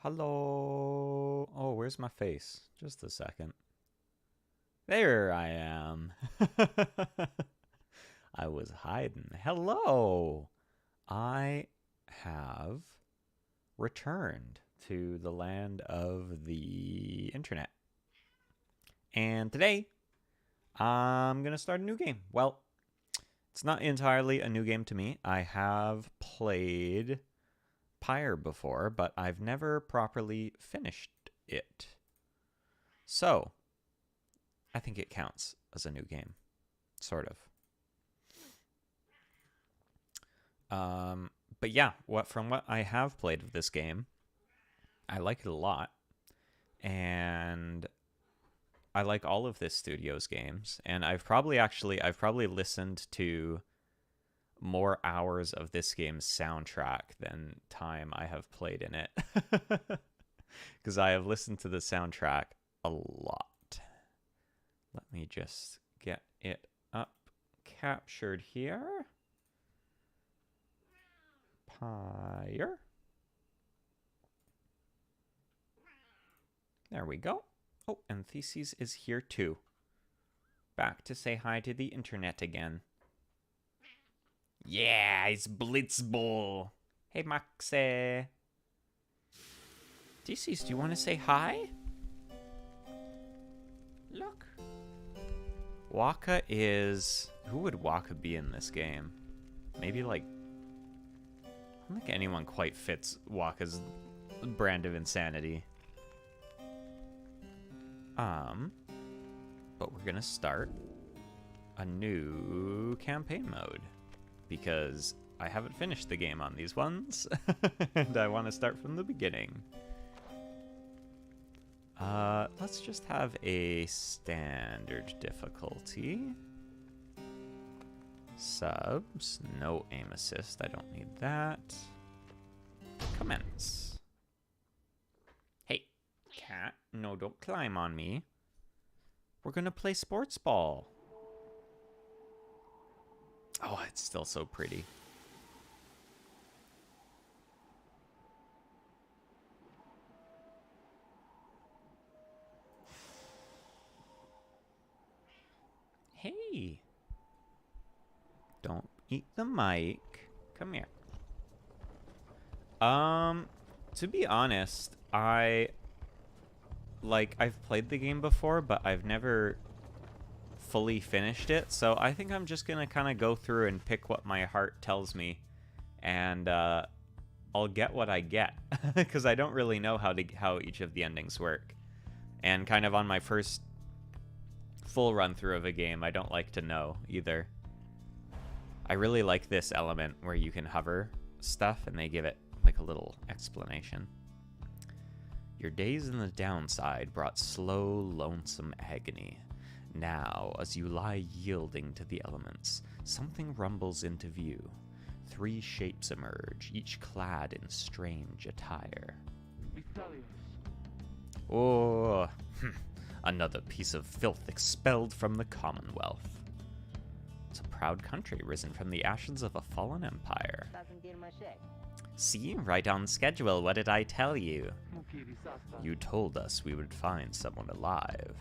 Hello. Oh, where's my face? Just a second. There I am. I was hiding. Hello. I have returned to the land of the internet. And today, I'm going to start a new game. Well, it's not entirely a new game to me. I have played Pyre before, but I've never properly finished it. So, I think it counts as a new game. Sort of. But yeah, from what I have played of this game, I like it a lot. And I like all of this studio's games. And I've probably listened to more hours of this game's soundtrack than time I have played in it. Because I have listened to the soundtrack a lot. Let me just get it up captured here. Pyre. There we go. Oh, and Theses is here too. Back to say hi to the internet again. Yeah, it's Blitzball. Hey, Maxie. Theses, do you want to say hi? Look. Waka is... Who would Waka be in this game? Maybe like... I don't think anyone quite fits Waka's brand of insanity. But we're gonna start a new campaign mode because I haven't finished the game on these ones and I want to start from the beginning. Let's just have a standard difficulty. Subs, no aim assist, I don't need that. Commence. Hey, cat, no, don't climb on me. We're gonna play Sportsball. Oh, it's still so pretty. Hey. Don't eat the mic. Come here. To be honest, I've played the game before, but I've never fully finished it. So I think I'm just gonna kind of go through and pick what my heart tells me, and I'll get what I get because I don't really know how each of the endings work. And kind of on my first full run through of a game, I don't like to know either. I really like this element where you can hover stuff and they give it like a little explanation. Your days in the downside brought slow, lonesome agony. Now, as you lie yielding to the elements, something rumbles into view. 3 shapes emerge, each clad in strange attire. Oh, another piece of filth expelled from the Commonwealth. proud country, risen from the ashes of a fallen empire. See, right on schedule. What did I tell you? You told us we would find someone alive.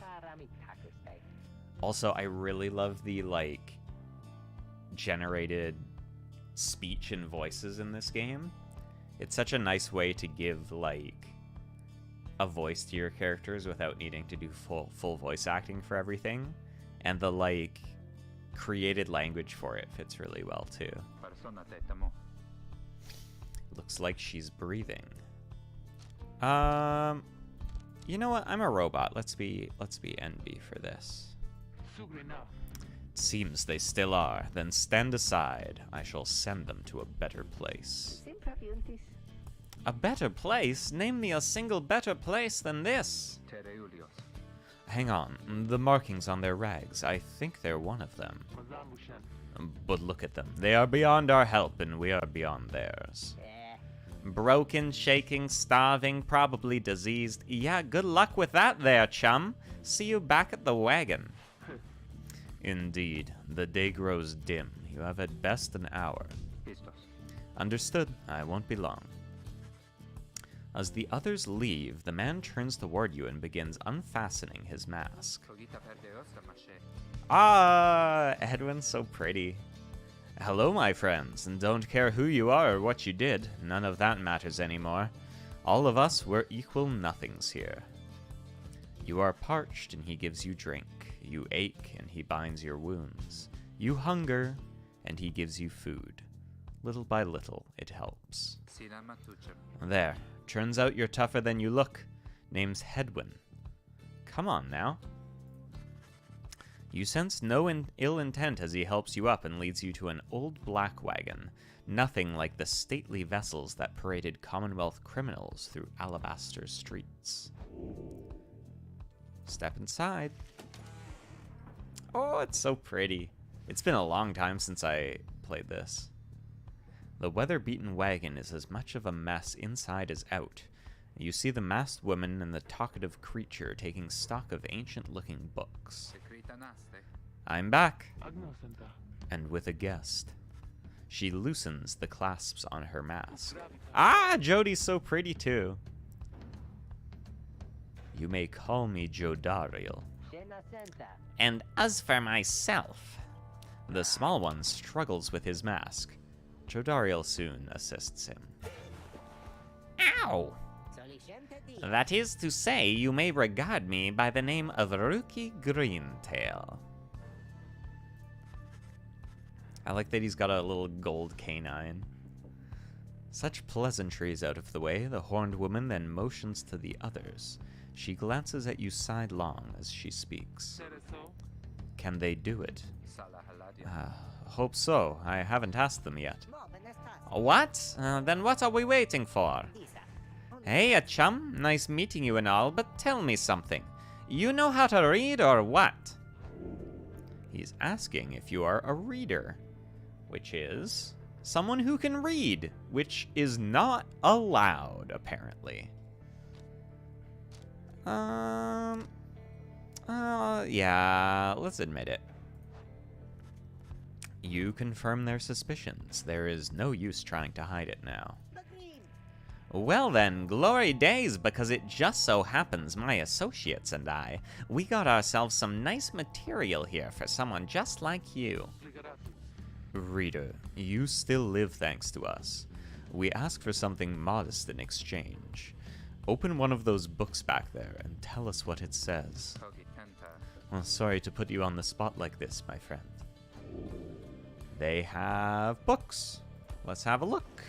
Also, I really love the, like, generated speech and voices in this game. It's such a nice way to give, like, a voice to your characters without needing to do full voice acting for everything. And the, like, created language for it fits really well, too. Looks like she's breathing. You know what? I'm a robot. Let's be NB for this. It seems they still are. Then stand aside. I shall send them to a better place. A better place? Name me a single better place than this. Hang on. The markings on their rags. I think they're one of them. But look at them. They are beyond our help, and we are beyond theirs. Broken, shaking, starving, probably diseased. Yeah, good luck with that there, chum. See you back at the wagon. Indeed. The day grows dim. You have at best an hour. Understood. I won't be long. As the others leave, the man turns toward you and begins unfastening his mask. Ah, Edwin's so pretty. Hello, my friends, and don't care who you are or what you did. None of that matters anymore. All of us, we're equal nothings here. You are parched, and he gives you drink. You ache, and he binds your wounds. You hunger, and he gives you food. Little by little, it helps. There. Turns out you're tougher than you look. Name's Hedwin. Come on now. You sense no ill intent as he helps you up and leads you to an old black wagon. Nothing like the stately vessels that paraded Commonwealth criminals through alabaster streets. Step inside. Oh, it's so pretty. It's been a long time since I played this. The weather-beaten wagon is as much of a mess inside as out. You see the masked woman and the talkative creature taking stock of ancient-looking books. I'm back. And with a guest. She loosens the clasps on her mask. Ah, Jodi's so pretty too. You may call me Jodariel. And as for myself, the small one struggles with his mask. Jodariel soon assists him. Ow! That is to say, you may regard me by the name of Rookie Greentail. I like that he's got a little gold canine. Such pleasantries out of the way, the horned woman then motions to the others. She glances at you sidelong as she speaks. Can they do it? Hope so. I haven't asked them yet. What? Then what are we waiting for? Hey, a chum. Nice meeting you and all, but tell me something. You know how to read or what? He's asking if you are a reader, which is someone who can read, which is not allowed, apparently. Yeah, let's admit it. You confirm their suspicions. There is no use trying to hide it now. Well then, glory days, because it just so happens my associates and we got ourselves some nice material here for someone just like you. Reader, you still live thanks to us. We ask for something modest in exchange. Open one of those books back there and tell us what it says. Well, sorry to put you on the spot like this, my friend. They have books. Let's have a look.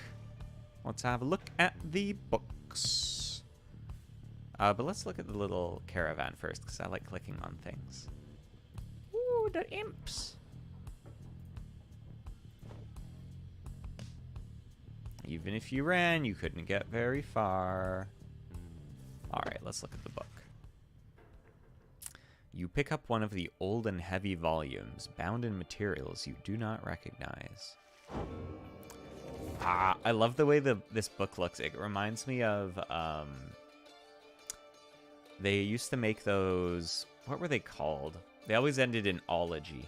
Let's have a look at the books. But let's look at the little caravan first, because I like clicking on things. Ooh, the imps. Even if you ran, you couldn't get very far. Alright, let's look at the book. You pick up one of the old and heavy volumes, bound in materials you do not recognize. Ah, I love the way this book looks. It reminds me of, they used to make those, what were they called? They always ended in ology.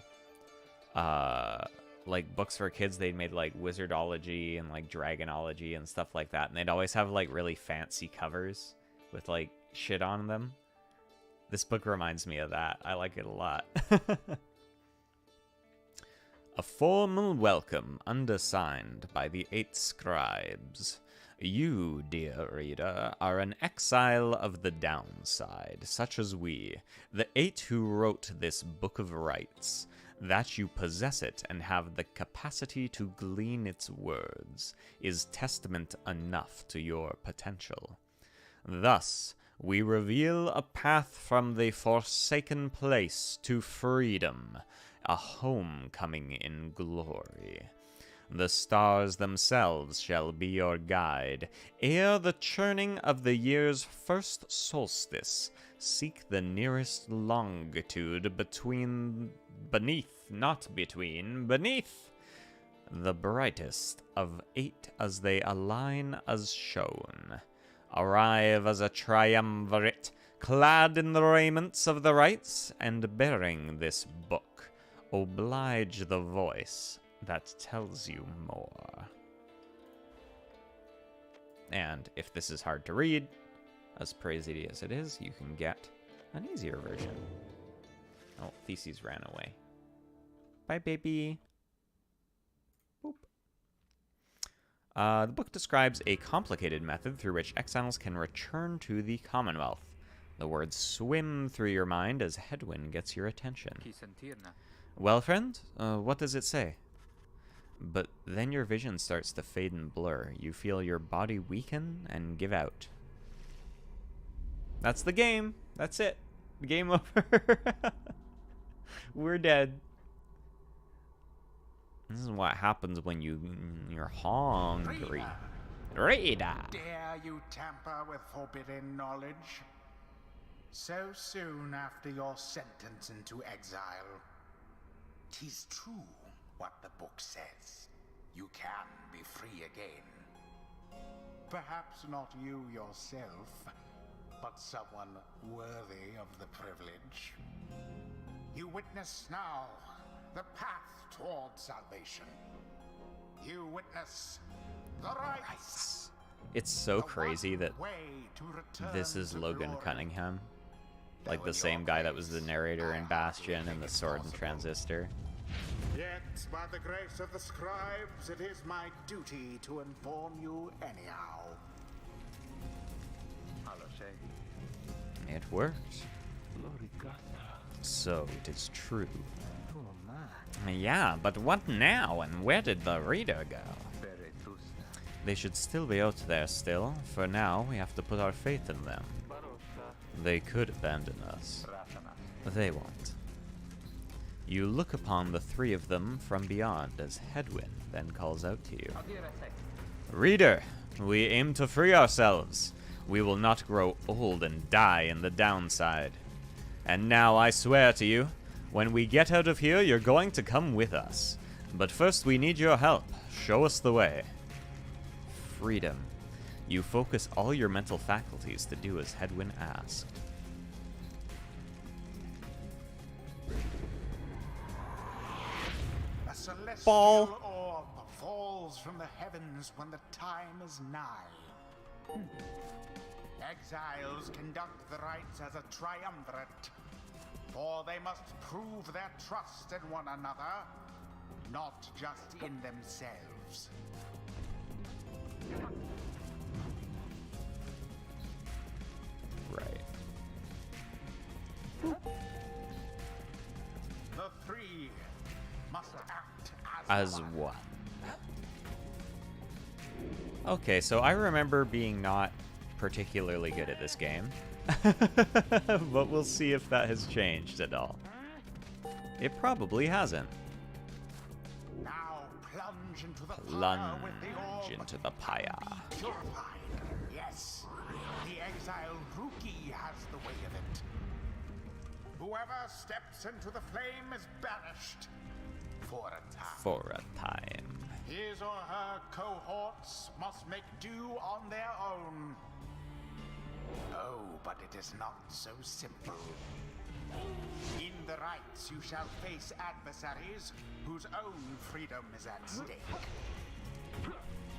like books for kids. They'd made like wizardology and like dragonology and stuff like that, and they'd always have like really fancy covers with like shit on them. This book reminds me of that. I like it a lot. A formal welcome undersigned by the 8 scribes. You, dear reader, are an exile of the downside, such as we, the 8 who wrote this book of rites. That you possess it and have the capacity to glean its words is testament enough to your potential. Thus, we reveal a path from the forsaken place to freedom, a homecoming in glory. The stars themselves shall be your guide. Ere the churning of the year's first solstice, seek the nearest longitude beneath the brightest of 8 as they align as shown. Arrive as a triumvirate, clad in the raiments of the rites, and bearing this book. Oblige the voice that tells you more. And if this is hard to read, as crazy as it is, you can get an easier version. Oh, Theses ran away. Bye, baby. Boop. The book describes a complicated method through which exiles can return to the Commonwealth. The words swim through your mind as Hedwyn gets your attention. Well, friend, what does it say? But then your vision starts to fade and blur. You feel your body weaken and give out. That's the game. That's it. Game over. We're dead. This is what happens when you're hungry. Reader! Dare you tamper with forbidden knowledge? So soon after your sentence into exile. 'Tis true what the book says. You can be free again. Perhaps not you yourself, but someone worthy of the privilege. You witness now the path toward salvation. You witness the rights. It's so crazy that this is Logan Cunningham. Like the same guy that was the narrator in Bastion and the Sword and Transistor. Yet, by the grace of the scribes, it is my duty to inform you anyhow. It worked. So it is true. Yeah, but what now, and where did the reader go? They should still be out there still. For now, we have to put our faith in them. They could abandon us. They won't. You look upon the 3 of them from beyond as Hedwyn then calls out to you. Reader, we aim to free ourselves. We will not grow old and die in the downside. And now I swear to you, when we get out of here, you're going to come with us. But first we need your help. Show us the way. Freedom. You focus all your mental faculties to do as Hedwyn asked. A celestial Ball. orb falls from the heavens when the time is nigh. Exiles conduct the rites as a triumvirate, for they must prove their trust in one another, not just in themselves. Right. The 3 must act As one. Okay, so I remember being not particularly good at this game. But we'll see if that has changed at all. It probably hasn't. Now plunge into the Plunge fire with the orb. into the pyre. Be purified. Yes, the exile Rookie has the way of it. Whoever steps into the flame is banished for a time. For a time. His or her cohorts must make do on their own. Oh, but it is not so simple. In the rites, you shall face adversaries whose own freedom is at stake.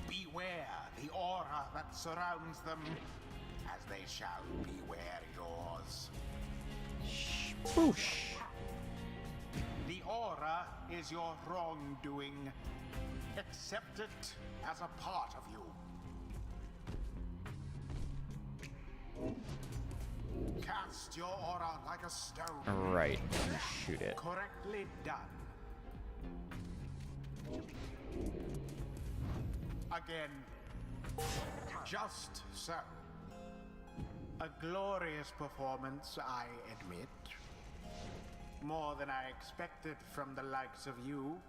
Beware the aura that surrounds them, as they shall beware yours. Whoosh. The aura is your wrongdoing. Accept it as a part of you. Cast your aura like a stone. Right. Shoot it. Correctly done. Again. Just so. A glorious performance, I admit. More than I expected from the likes of you.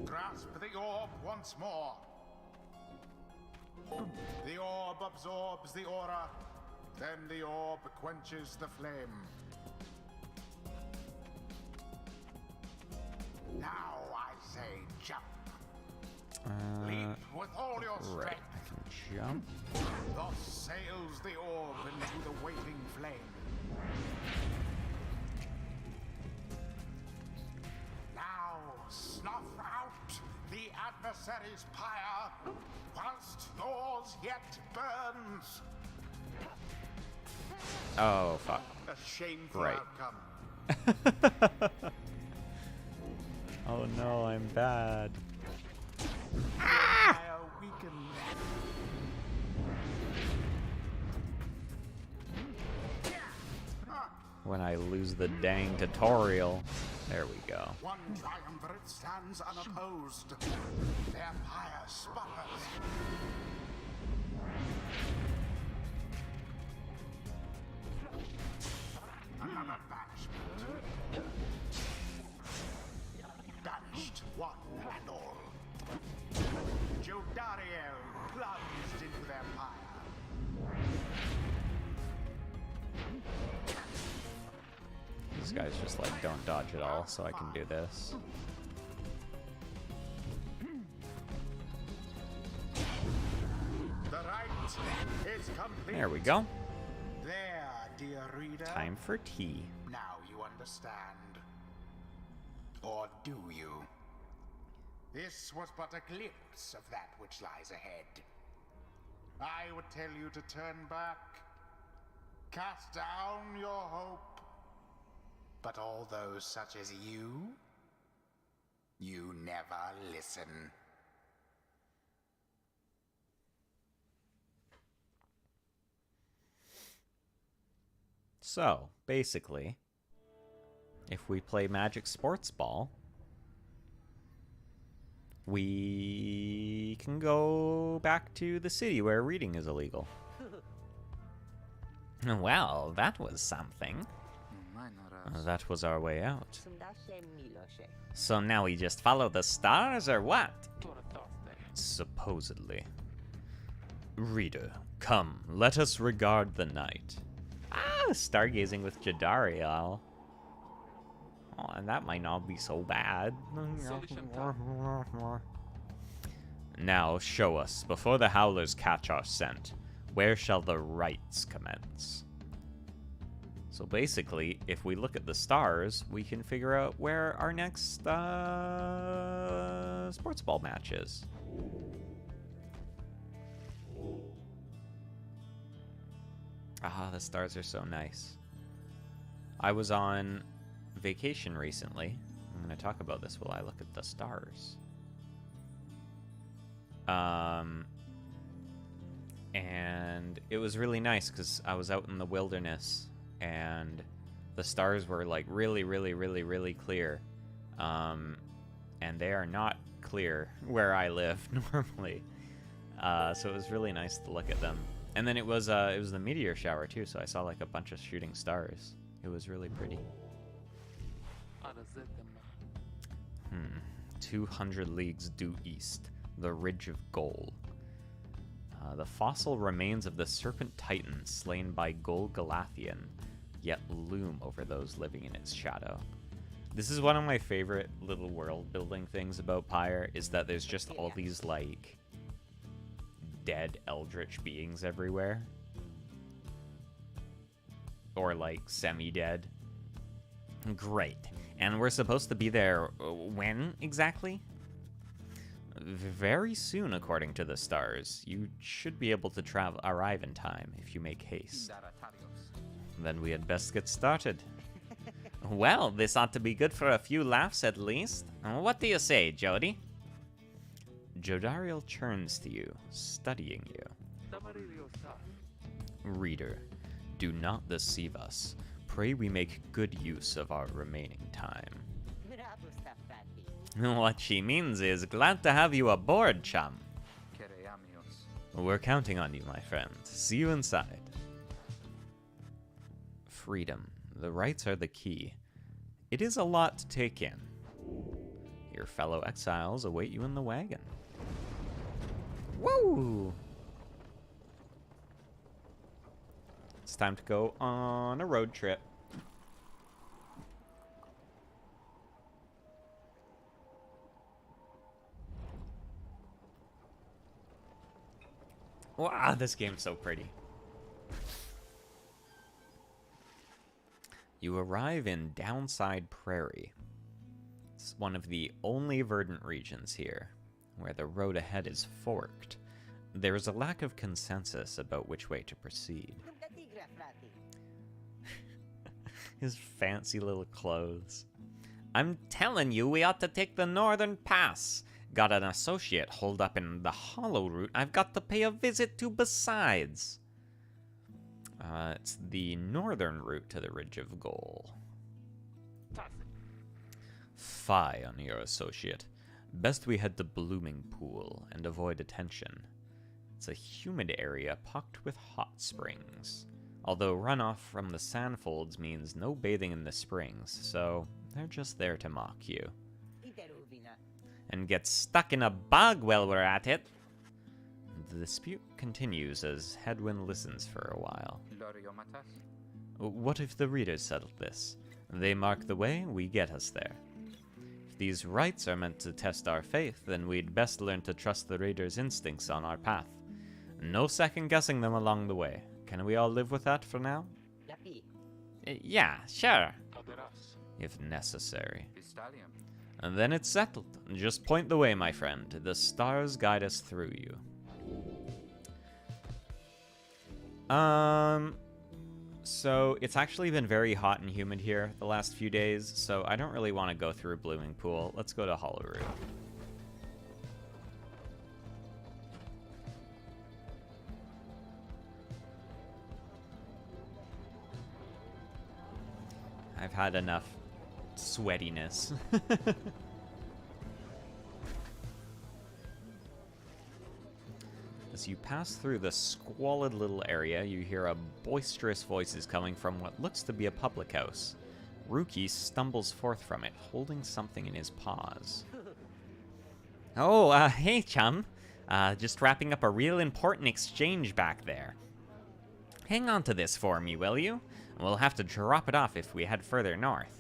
Grasp the orb once more. The orb absorbs the aura, then the orb quenches the flame. Now I say jump. Leap with all your strength. Right. I can jump. Thus sails the orb into the waiting flame. Now snuff out the adversary's pyre, whilst yours yet burns. Oh, fuck. A shameful Right. outcome. Oh no, I'm bad. Pyre weakened. When I lose the dang tutorial. There we go. One triumvirate stands unopposed. Their pyre sputters. Another banishment. Banished one and all. Jodariel plunged into their pyre. These guys just like don't dodge at all, so I can do this. The rite is complete. There we go. There, dear reader. Time for tea. Now you understand. Or do you? This was but a glimpse of that which lies ahead. I would tell you to turn back, cast down your hope. But all those such as you never listen. So, basically, if we play Magic Sportsball, we can go back to the city where reading is illegal. Well, that was something. That was our way out. So now we just follow the stars, or what? Supposedly. Reader, come, let us regard the night. Ah, stargazing with Jadariel. Oh, and that might not be so bad. Now show us, before the howlers catch our scent, where shall the rites commence? So basically, if we look at the stars, we can figure out where our next sports ball match is. Ah, the stars are so nice. I was on vacation recently. I'm going to talk about this while I look at the stars. And it was really nice because I was out in the wilderness and the stars were like really, really, really, really clear. And they are not clear where I live normally. So it was really nice to look at them. And then it was the meteor shower too, so I saw like a bunch of shooting stars. It was really pretty. 200 leagues due east, the Ridge of Gol. The fossil remains of the serpent titan slain by Gol Galathian yet loom over those living in its shadow. This is one of my favorite little world building things about Pyre, is that there's just all these like dead eldritch beings everywhere. Or, like, semi-dead. Great. And we're supposed to be there when, exactly? Very soon, according to the stars. You should be able to arrive in time if you make haste. Then we had best get started. Well, this ought to be good for a few laughs at least. What do you say, Jody? Jodariel turns to you, studying you. Reader, do not deceive us. Pray we make good use of our remaining time. What she means is, glad to have you aboard, chum. We're counting on you, my friend. See you inside. Freedom. The rights are the key. It is a lot to take in. Your fellow exiles await you in the wagon. Woo! It's time to go on a road trip. Wow, this game's so pretty. You arrive in Downside Prairie. It's one of the only verdant regions here, where the road ahead is forked. There is a lack of consensus about which way to proceed. His fancy little clothes. I'm telling you, we ought to take the northern pass. Got an associate holed up in the hollow route I've got to pay a visit to besides. It's the northern route to the Ridge of Goal. Fie on your associate. Best we head to Blooming Pool and avoid attention. It's a humid area pocked with hot springs. Although runoff from the sandfolds means no bathing in the springs, so they're just there to mock you. And get stuck in a bog while we're at it. The dispute continues as Hedwyn listens for a while. What if the readers settled this? They mark the way, we get us there. If these rites are meant to test our faith, then we'd best learn to trust the readers' instincts on our path. No second-guessing them along the way. Can we all live with that for now? Yeah, sure. If necessary. And then it's settled. Just point the way, my friend. The stars guide us through you. So it's actually been very hot and humid here the last few days, so I don't really want to go through Blooming Pool. Let's go to Hollow Root. I've had enough sweatiness. As you pass through the squalid little area, you hear a boisterous voices coming from what looks to be a public house. Ruki stumbles forth from it, holding something in his paws. Oh, hey, chum. Just wrapping up a real important exchange back there. Hang on to this for me, will you? We'll have to drop it off if we head further north.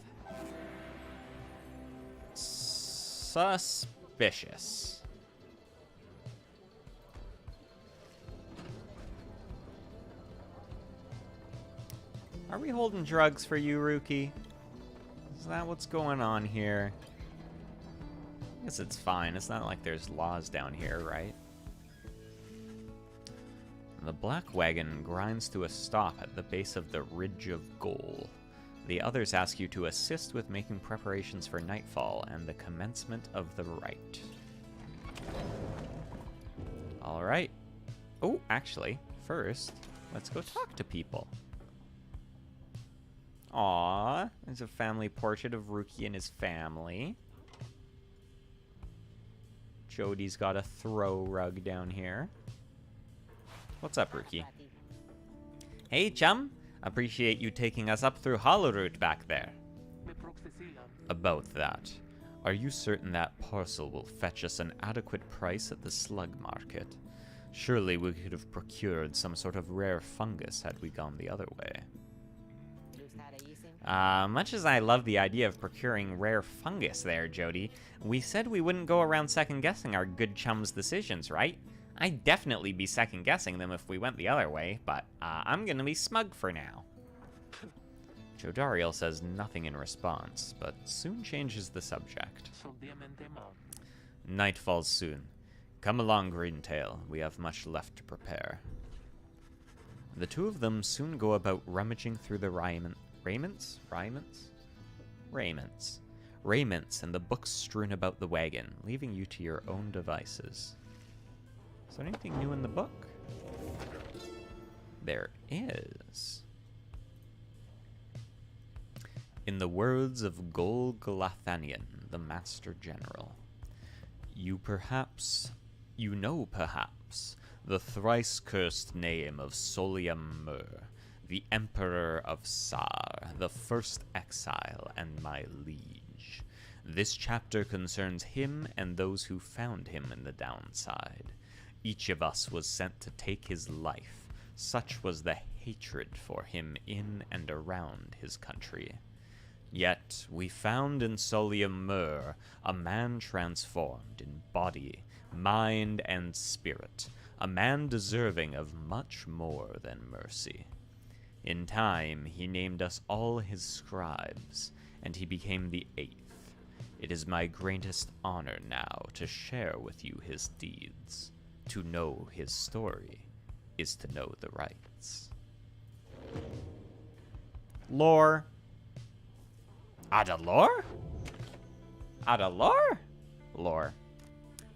Suspicious. Are we holding drugs for you, Ruki? Is that what's going on here? I guess it's fine. It's not like there's laws down here, right? The black wagon grinds to a stop at the base of the Ridge of Goal. The others ask you to assist with making preparations for nightfall and the commencement of the rite. Alright. Oh, actually, first, let's go talk to people. Aww, there's a family portrait of Ruki and his family. Jody's got a throw rug down here. What's up, Ruki? Hey, chum. Appreciate you taking us up through Hollow Root back there. About that, are you certain that parcel will fetch us an adequate price at the slug market? Surely we could have procured some sort of rare fungus had we gone the other way. Much as I love the idea of procuring rare fungus there, Jody, we said we wouldn't go around second-guessing our good chum's decisions, right? I'd definitely be second-guessing them if we went the other way, but I'm gonna be smug for now. Jodariel says nothing in response, but soon changes the subject. Night falls soon. Come along, Greentail. We have much left to prepare. The two of them soon go about rummaging through the raiments and the books strewn about the wagon, leaving you to your own devices. Is there anything new in the book? There is. In the words of Gol Galathanian, the Master General, you know perhaps, the thrice-cursed name of Soliam Mur, the Emperor of Sar, the first exile, and my liege. This chapter concerns him and those who found him in the downside. Each of us was sent to take his life. Such was the hatred for him in and around his country. Yet we found in Soliam Mur a man transformed in body, mind, and spirit, a man deserving of much more than mercy. In time, he named us all his scribes, and he became the 8th. It is my greatest honor now to share with you his deeds. To know his story is to know the rights. Lore. Ada lore? Ada lore? Lore.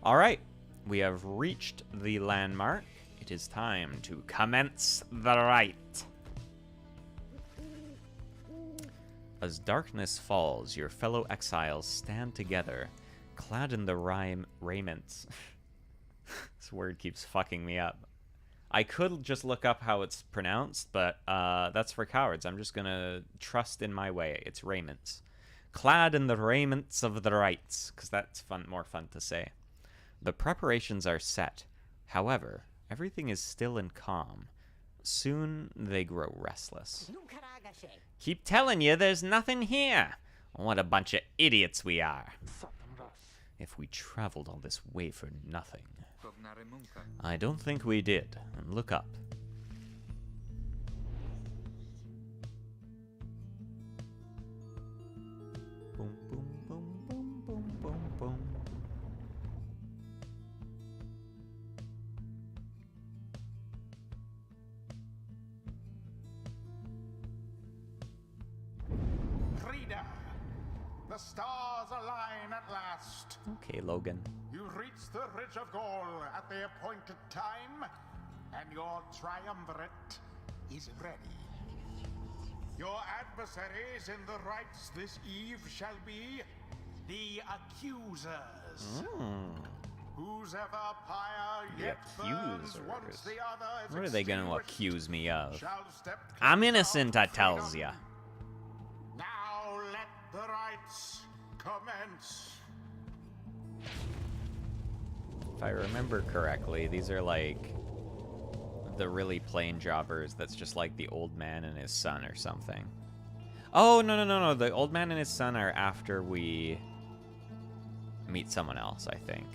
Alright, we have reached the landmark. It is time to commence the rite. As darkness falls, your fellow exiles stand together, clad in the raiments. This word keeps fucking me up. I could just look up how it's pronounced, but that's for cowards. I'm just gonna trust in my way. It's raiments. Clad in the raiments of the rites, because that's more fun to say. The preparations are set. However, everything is still and calm. Soon they grow restless. Keep telling you there's nothing here. What a bunch of idiots we are. If we traveled all this way for nothing. I don't think we did. Look up. Boom, boom, boom, boom, boom, boom, boom. Reader, the stars align at last. Okay, Logan. You reach the Ridge of Gaul at the appointed time, and your triumvirate is ready. Your adversaries in the rites this eve shall be the accusers. Whose ever pyre yet burns once the other is What are they going to extinguished accuse me of? shall step I'm closer innocent, to I tells freedom. ya. Now let the rites commence. If I remember correctly, these are like the really plain jobbers that's just like the old man and his son or something. Oh, no. The old man and his son are after we meet someone else, I think.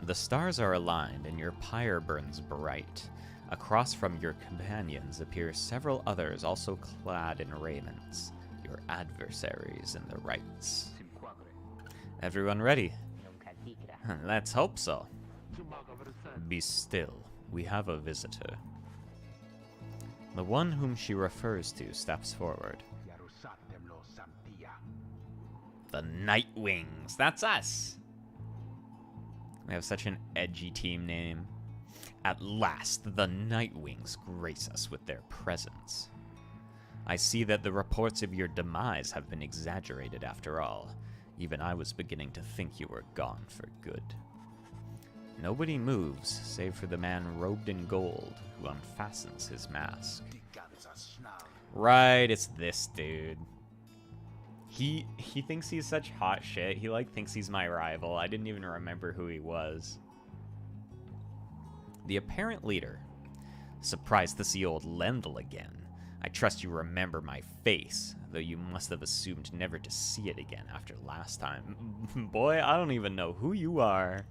The stars are aligned and your pyre burns bright. Across from your companions appear several others also clad in raiments, your adversaries in the rites. Everyone ready? Let's hope so. Be still. We have a visitor. The one whom she refers to steps forward. The Nightwings. That's us. We have such an edgy team name. At last, the Nightwings grace us with their presence. I see that the reports of your demise have been exaggerated after all. Even I was beginning to think you were gone for good. Nobody moves, save for the man robed in gold, who unfastens his mask. Right, it's this dude. He thinks he's such hot shit. He, like, thinks he's my rival. I didn't even remember who he was. The apparent leader. Surprised to see old Lendl again. I trust you remember my face, though you must have assumed never to see it again after last time. Boy, I don't even know who you are.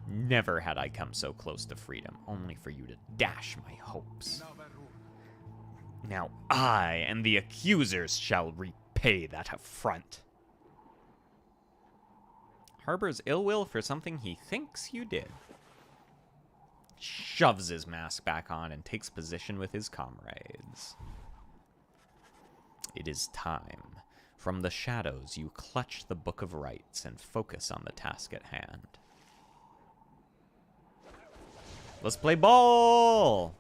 Never had I come so close to freedom, only for you to dash my hopes. Now I and the accusers shall repay that affront. Harbors ill will for something he thinks you did. Shoves his mask back on and takes position with his comrades. It is time. From the shadows, you clutch the Book of Rites and focus on the task at hand. Let's play ball!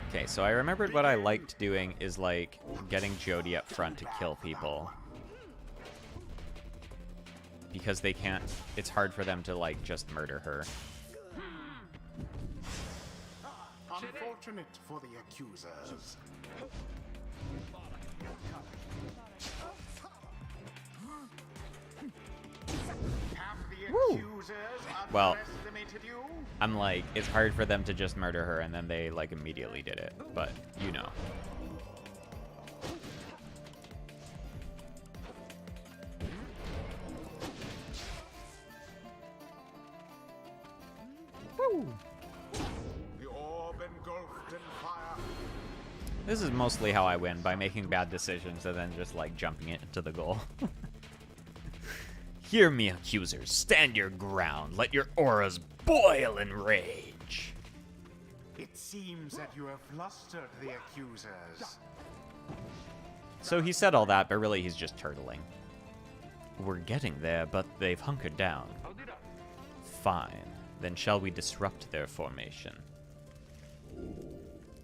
Okay, so I remembered what I liked doing is, like, getting Jodie up front to kill people. Because they can't... It's hard for them to, like, just murder her. Unfortunate for the accusers. Have the accusers Well, underestimated you? I'm like, it's hard for them to just murder her, and then they, like, immediately did it. But, you know. The orb engulfed in fire. This is mostly how I win, by making bad decisions and then just, like, jumping it into the goal. Hear me, accusers. Stand your ground. Let your auras boil in rage. It seems that you have flustered the accusers. So he said all that, but really he's just turtling. We're getting there, but they've hunkered down. Fine. Then shall we disrupt their formation?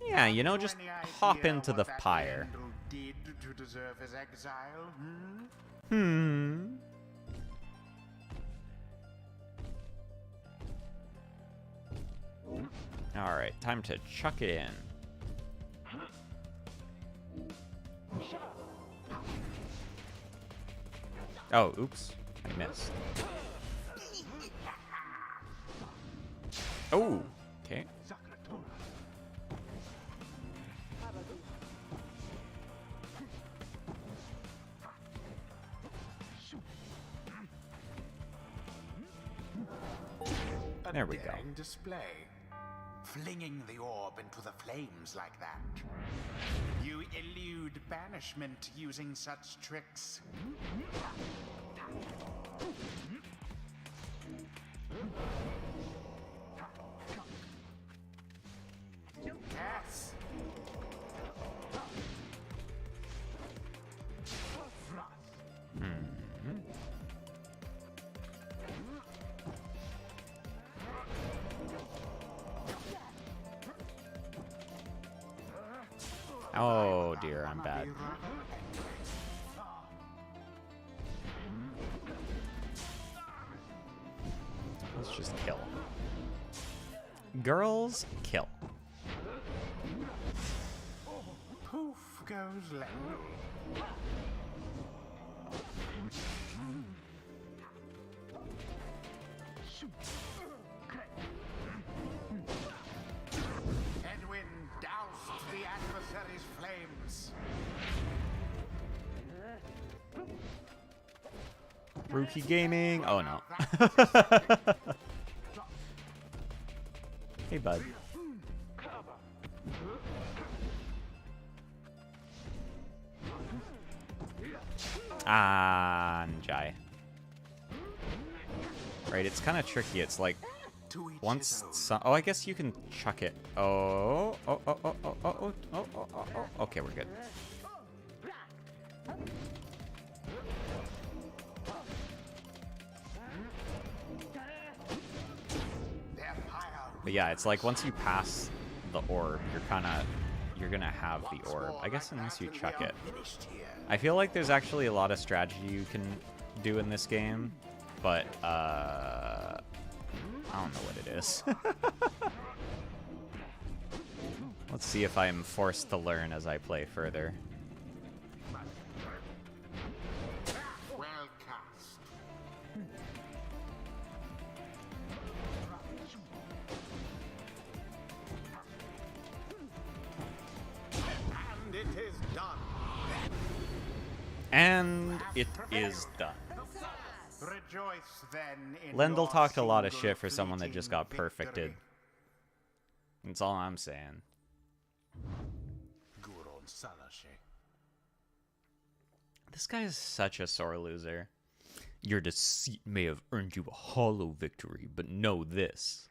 Yeah, you know, just Any hop idea into what the that pyre. vandal did to deserve his exile? Alright, time to chuck it in. Oh, oops. I missed. Oh, okay. There we go. Daring display. Flinging the orb into the flames like that. You elude banishment using such tricks. Yes. Oh dear, I'm bad. Let's just kill. Girls, kill. Poof goes Lenny. Edwin doused the adversary's flames. Rookie gaming. Oh no. Hey, bud. Ah, Njai. Right, it's kind of tricky. It's like once some, oh, I guess you can chuck it. Oh, oh, oh, oh, oh, oh, oh, oh, oh, oh, oh. Okay, we're good. But yeah, it's like once you pass the orb, you're gonna have the orb. I guess unless you chuck it. I feel like there's actually a lot of strategy you can do in this game, but I don't know what it is. Let's see if I'm forced to learn as I play further. Well cast. And it is done. And it is done. Rejoice then in Lendl your talked a lot of single shit for someone that just got fleeting perfected. victory. That's all I'm saying. This guy is such a sore loser. Your deceit may have earned you a hollow victory, but know this.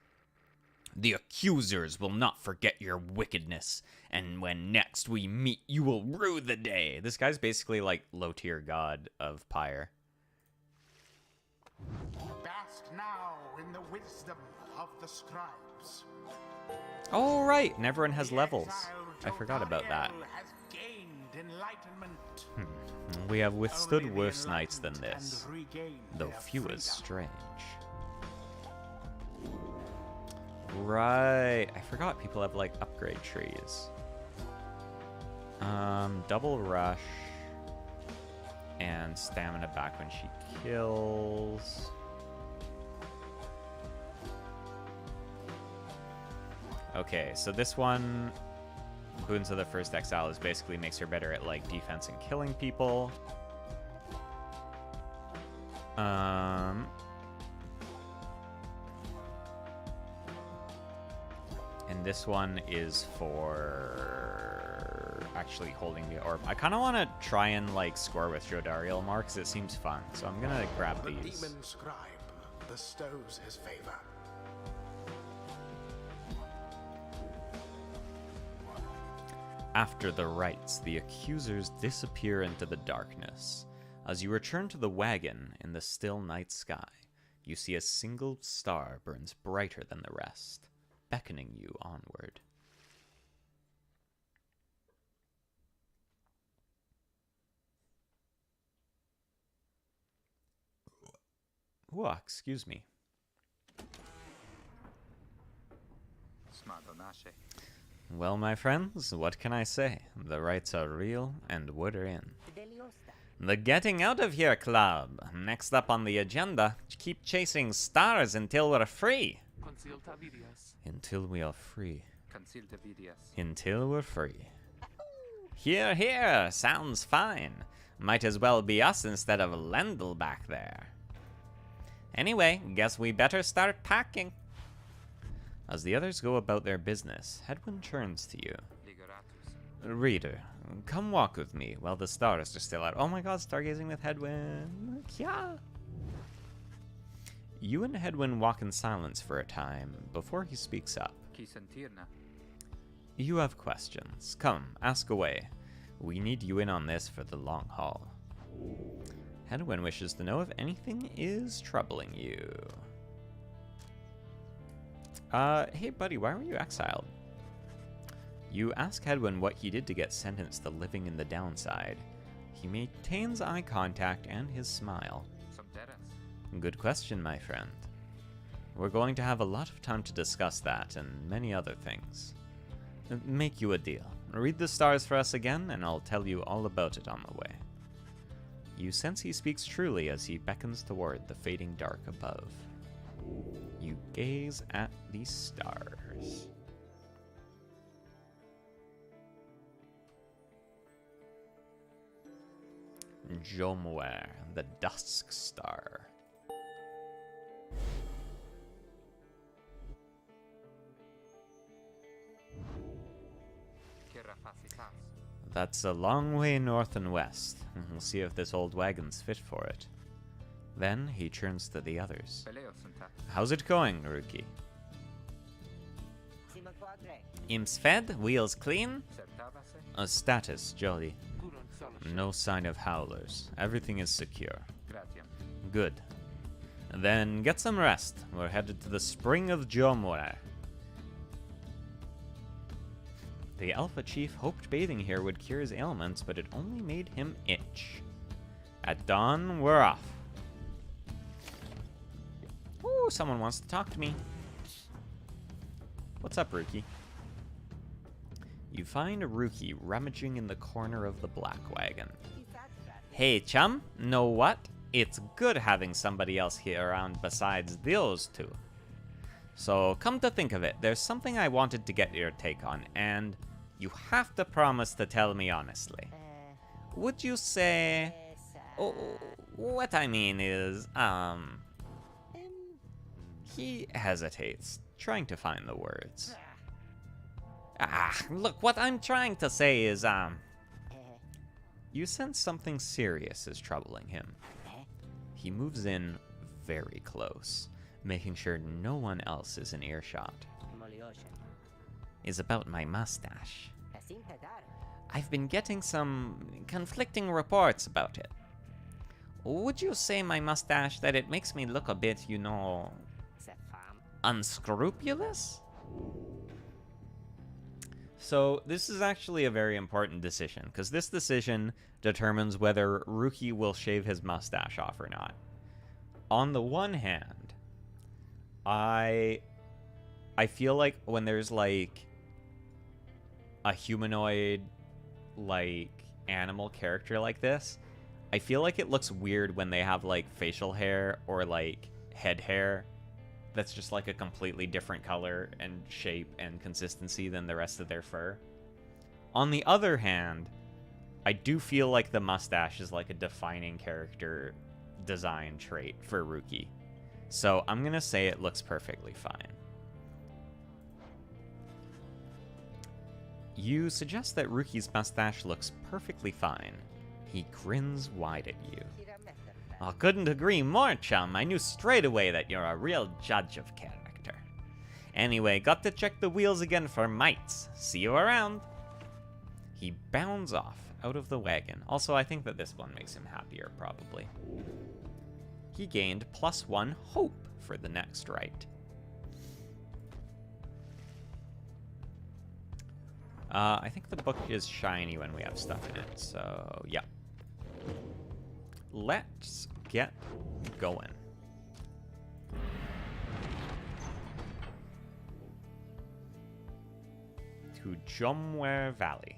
The accusers will not forget your wickedness, and when next we meet, you will rue the day. This guy's basically like low-tier god of Pyre. Bask now in the wisdom of the scribes. Oh, right, and everyone has levels. I forgot about that. Has gained enlightenment. We have withstood worse nights than this, though few as strange. Right, I forgot people have like upgrade trees. Double rush and stamina back when she kills. Okay, so this one, Boons of the First Exile, is basically makes her better at like defense and killing people. And this one is for actually holding the orb. I kind of want to try and like score with Jodariel more because it seems fun. So I'm gonna grab these. The demon scribe bestows his favor. After the rites, the accusers disappear into the darkness. As you return to the wagon in the still night sky, you see a single star burns brighter than the rest, beckoning you onward. Whoa, excuse me. Well, my friends, what can I say? The rites are real, and we're in. The Getting Out of Here Club. Next up on the agenda, keep chasing stars until we're free. Until we are free. Until we're free. Here, here. Sounds fine. Might as well be us instead of Lendl back there. Anyway, guess we better start packing. As the others go about their business, Hedwyn turns to you. Reader, come walk with me while the stars are still out. Oh my god, stargazing with Hedwyn. Kya. You and Hedwyn walk in silence for a time before he speaks up. You have questions. Come, ask away. We need you in on this for the long haul. Hedwyn wishes to know if anything is troubling you. Hey buddy, why were you exiled? You ask Hedwyn what he did to get sentenced to living in the downside. He maintains eye contact and his smile. Good question, my friend. We're going to have a lot of time to discuss that and many other things. Make you a deal. Read the stars for us again, and I'll tell you all about it on the way. You sense he speaks truly as he beckons toward the fading dark above. You gaze at the stars. Jomwer, the Dusk Star. That's a long way north and west. We'll see if this old wagon's fit for it. Then he turns to the others. How's it going, Rookie? Imps fed? Wheels clean? A status, jolly. No sign of howlers. Everything is secure. Good. Then get some rest. We're headed to the Spring of Jomwer. The Alpha Chief hoped bathing here would cure his ailments, but it only made him itch. At dawn, we're off. Ooh, someone wants to talk to me. What's up, Rookie? You find Rookie rummaging in the corner of the black wagon. Hey, chum, know what? It's good having somebody else here around besides those two. So, come to think of it, there's something I wanted to get your take on, and you have to promise to tell me honestly. Would you say... Oh, what I mean is, He hesitates, trying to find the words. Look, what I'm trying to say is, you sense something serious is troubling him. He moves in very close, making sure no one else is in earshot. Is about my mustache. I've been getting some conflicting reports about it. Would you say my mustache that it makes me look a bit, you know, unscrupulous? So this is actually a very important decision, because this decision determines whether Ruki will shave his mustache off or not. On the one hand, I feel like when there's like a humanoid like animal character like this, I feel like it looks weird when they have like facial hair or like head hair that's just like a completely different color and shape and consistency than the rest of their fur. On the other hand, I do feel like the mustache is like a defining character design trait for Ruki. So I'm gonna say it looks perfectly fine. You suggest that Ruki's mustache looks perfectly fine. He grins wide at you. I couldn't agree more, chum. I knew straight away that you're a real judge of character. Anyway, got to check the wheels again for mites. See you around. He bounds off out of the wagon. Also, I think that this one makes him happier, probably. He gained +1 hope for the next rite. I think the book is shiny when we have stuff in it, so yeah. Let's get going. To Jomware Valley.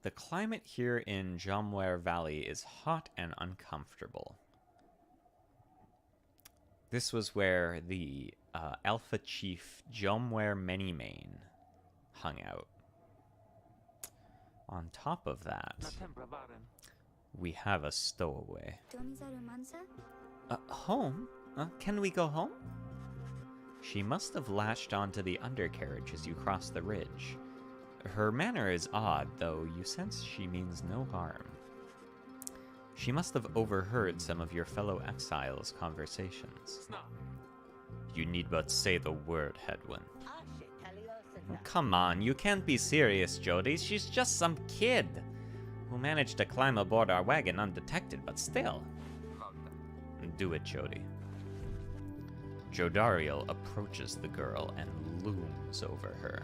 The climate here in Jomware Valley is hot and uncomfortable. This was where the Alpha Chief Jomware Manymane hung out. On top of that, we have a stowaway. Home? Can we go home? She must have latched onto the undercarriage as you cross the ridge. Her manner is odd, though you sense she means no harm. She must have overheard some of your fellow exiles' conversations. You need but say the word, Hedwin. Come on, you can't be serious, Jody. She's just some kid who managed to climb aboard our wagon undetected, but still. Do it, Jody. Jodariel approaches the girl and looms over her.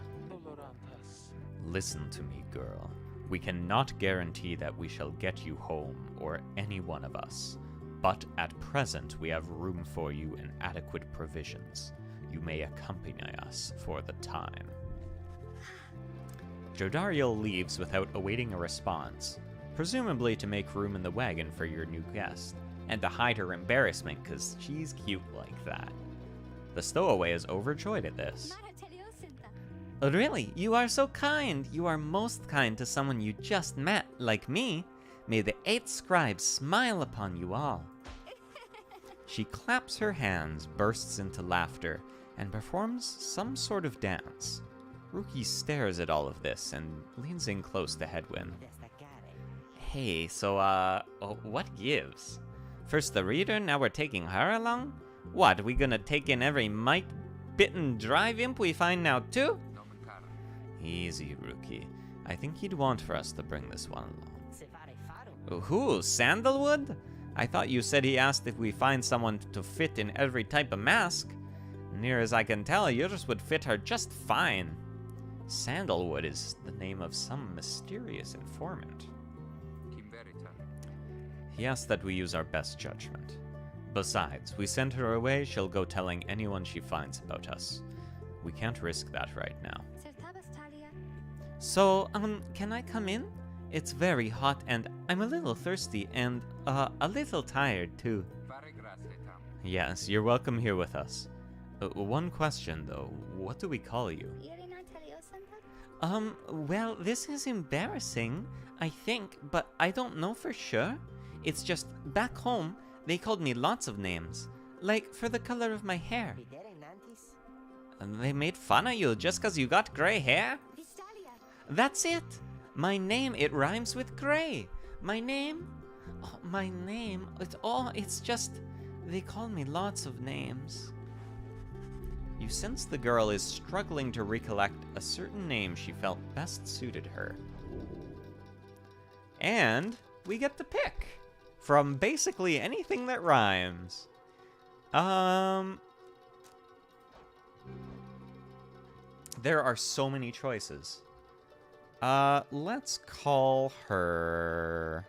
Listen to me, girl. We cannot guarantee that we shall get you home, or any one of us. But at present, we have room for you and adequate provisions. You may accompany us for the time. Jodariel leaves without awaiting a response, presumably to make room in the wagon for your new guest, and to hide her embarrassment because she's cute like that. The stowaway is overjoyed at this. Really? You are so kind. You are most kind to someone you just met, like me. May the 8 scribes smile upon you all. She claps her hands, bursts into laughter, and performs some sort of dance. Ruki stares at all of this and leans in close to Hedwin. Hey, so, what gives? First the reader, now we're taking her along? What, we gonna take in every mite-bitten drive imp we find now, too? Easy, Ruki. I think he'd want for us to bring this one along. Who, Sandalwood? I thought you said he asked if we find someone to fit in every type of mask. Near as I can tell, yours would fit her just fine. Sandalwood is the name of some mysterious informant. He asked that we use our best judgment. Besides, we send her away, she'll go telling anyone she finds about us. We can't risk that right now. So, can I come in? It's very hot and I'm a little thirsty and, a little tired too. Yes, you're welcome here with us. One question, though. What do we call you? Well, this is embarrassing, I think, but I don't know for sure. It's just, back home, they called me lots of names. Like, for the color of my hair. And they made fun of you just 'cause you got gray hair? That's it! My name, it rhymes with gray. My name? Oh, my name, it's just, they call me lots of names. You sense the girl is struggling to recollect a certain name she felt best suited her. And we get to pick from basically anything that rhymes. There are so many choices. Let's call her...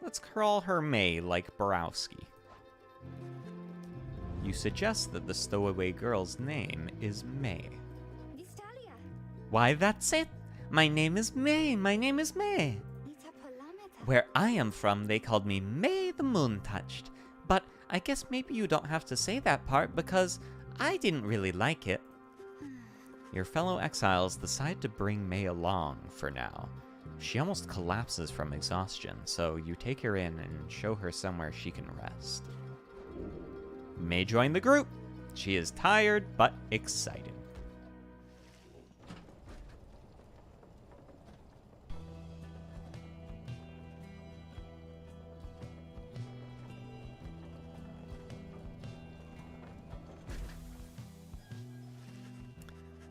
Let's call her May, like Borowski. You suggest that the stowaway girl's name is May. Why, that's it! My name is May, my name is May! Where I am from, they called me May the Moon-Touched. But I guess maybe you don't have to say that part because I didn't really like it. Your fellow exiles decide to bring May along for now. She almost collapses from exhaustion, so you take her in and show her somewhere she can rest. May join the group. She is tired but excited.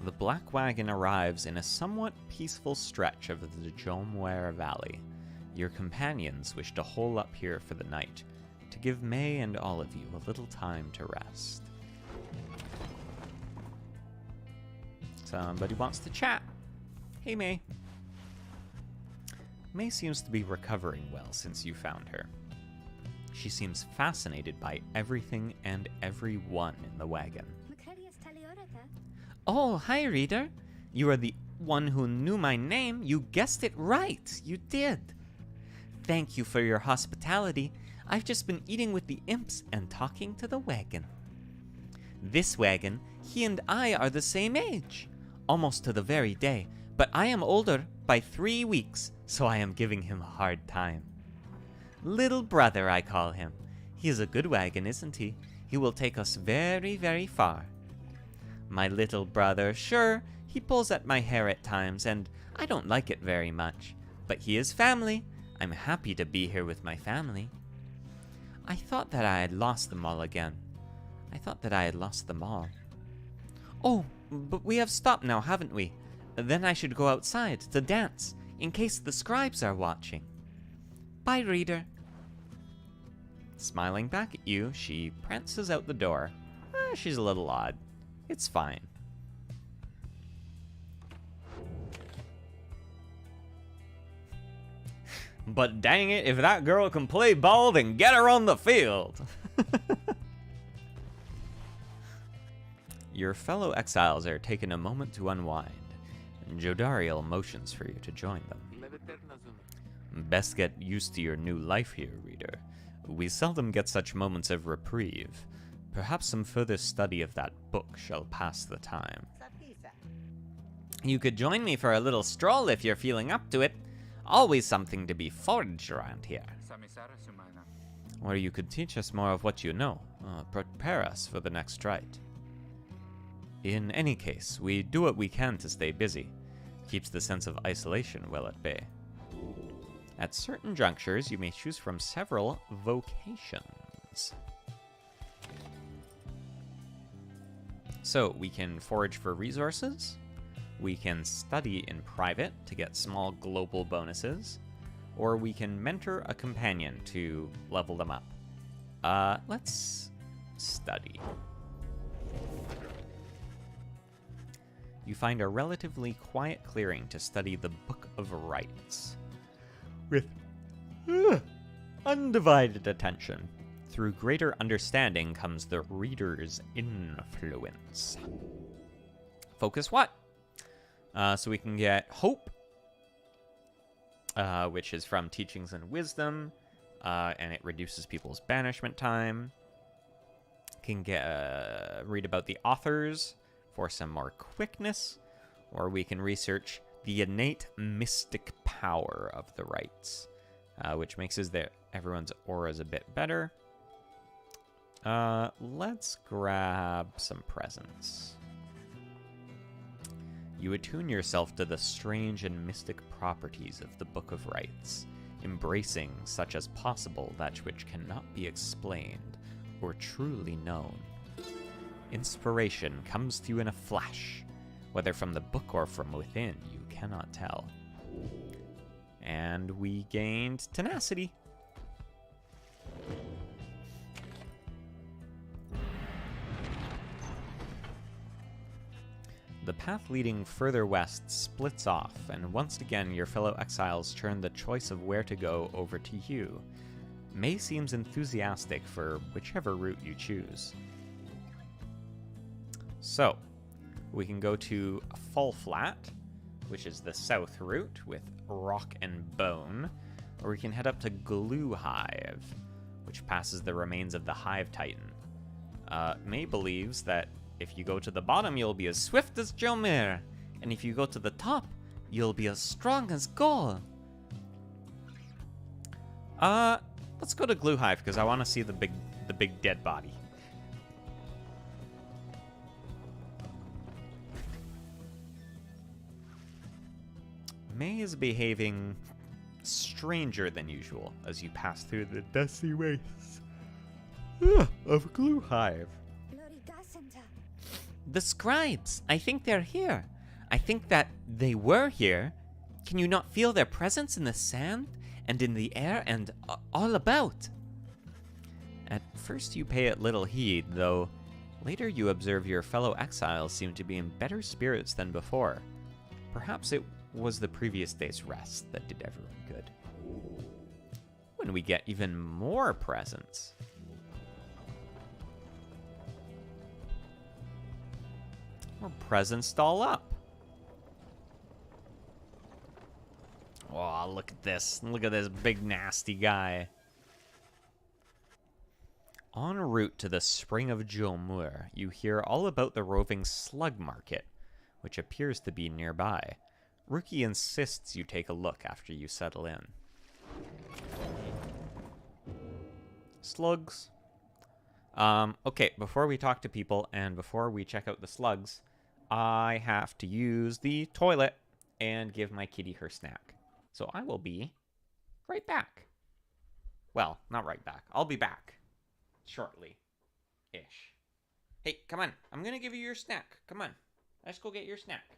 The black wagon arrives in a somewhat peaceful stretch of the Jomware Valley. Your companions wish to hole up here for the night, to give May and all of you a little time to rest. Somebody wants to chat. Hey, May. May seems to be recovering well since you found her. She seems fascinated by everything and everyone in the wagon. Oh, hi, reader. You are the one who knew my name. You guessed it right. You did. Thank you for your hospitality. I've just been eating with the imps and talking to the wagon. This wagon, he and I are the same age, almost to the very day, but I am older by 3 weeks, so I am giving him a hard time. Little brother, I call him. He is a good wagon, isn't he? He will take us very, very far. My little brother, sure, he pulls at my hair at times, and I don't like it very much. But he is family. I'm happy to be here with my family. I thought that I had lost them all again. Oh, but we have stopped now, haven't we? Then I should go outside to dance, in case the scribes are watching. Bye, reader. Smiling back at you, she prances out the door. She's a little odd. It's fine. But dang it, if that girl can play ball, then get her on the field. Your fellow exiles are taking a moment to unwind. Jodariel motions for you to join them. Best get used to your new life here, reader. We seldom get such moments of reprieve. Perhaps some further study of that book shall pass the time. You could join me for a little stroll if you're feeling up to it. Always something to be foraged around here. Or you could teach us more of what you know. Prepare us for the next rite. In any case, we do what we can to stay busy. Keeps the sense of isolation well at bay. At certain junctures, you may choose from several vocations. So, we can forage for resources, we can study in private to get small global bonuses, or we can mentor a companion to level them up. Let's study. You find a relatively quiet clearing to study the Book of Rites. With undivided attention. Through greater understanding comes the reader's influence. Focus what? So we can get hope, which is from Teachings and Wisdom, and it reduces people's banishment time. Can read about the authors for some more quickness, or we can research the innate mystic power of the rites, which makes everyone's auras a bit better. Let's grab some presents. You attune yourself to the strange and mystic properties of the Book of Rites, embracing such as possible that which cannot be explained or truly known. Inspiration comes to you in a flash, whether from the book or from within, you cannot tell. And we gained tenacity. The path leading further west splits off, and once again your fellow exiles turn the choice of where to go over to you. May seems enthusiastic for whichever route you choose. So, we can go to Fall Flat, which is the south route with Rock and Bone, or we can head up to Glue Hive, which passes the remains of the Hive Titan. May believes that if you go to the bottom, you'll be as swift as Jomir, and if you go to the top, you'll be as strong as Gol. Let's go to Glue Hive because I want to see the big dead body. May is behaving stranger than usual as you pass through the dusty wastes of Glue Hive. The scribes! I think they're here. I think that they were here. Can you not feel their presence in the sand and in the air and all about? At first you pay it little heed, though later you observe your fellow exiles seem to be in better spirits than before. Perhaps it was the previous day's rest that did everyone good. When we get even more presents. More presents all up. Oh, look at this. Look at this big nasty guy. En route to the Spring of Jomur, you hear all about the roving slug market, which appears to be nearby. Rookie insists you take a look after you settle in. Slugs. Okay, before we talk to people and before we check out the slugs, I have to use the toilet and give my kitty her snack. So I will be right back. Well, not right back. I'll be back shortly-ish. Hey, come on. I'm going to give you your snack. Come on. Let's go get your snack.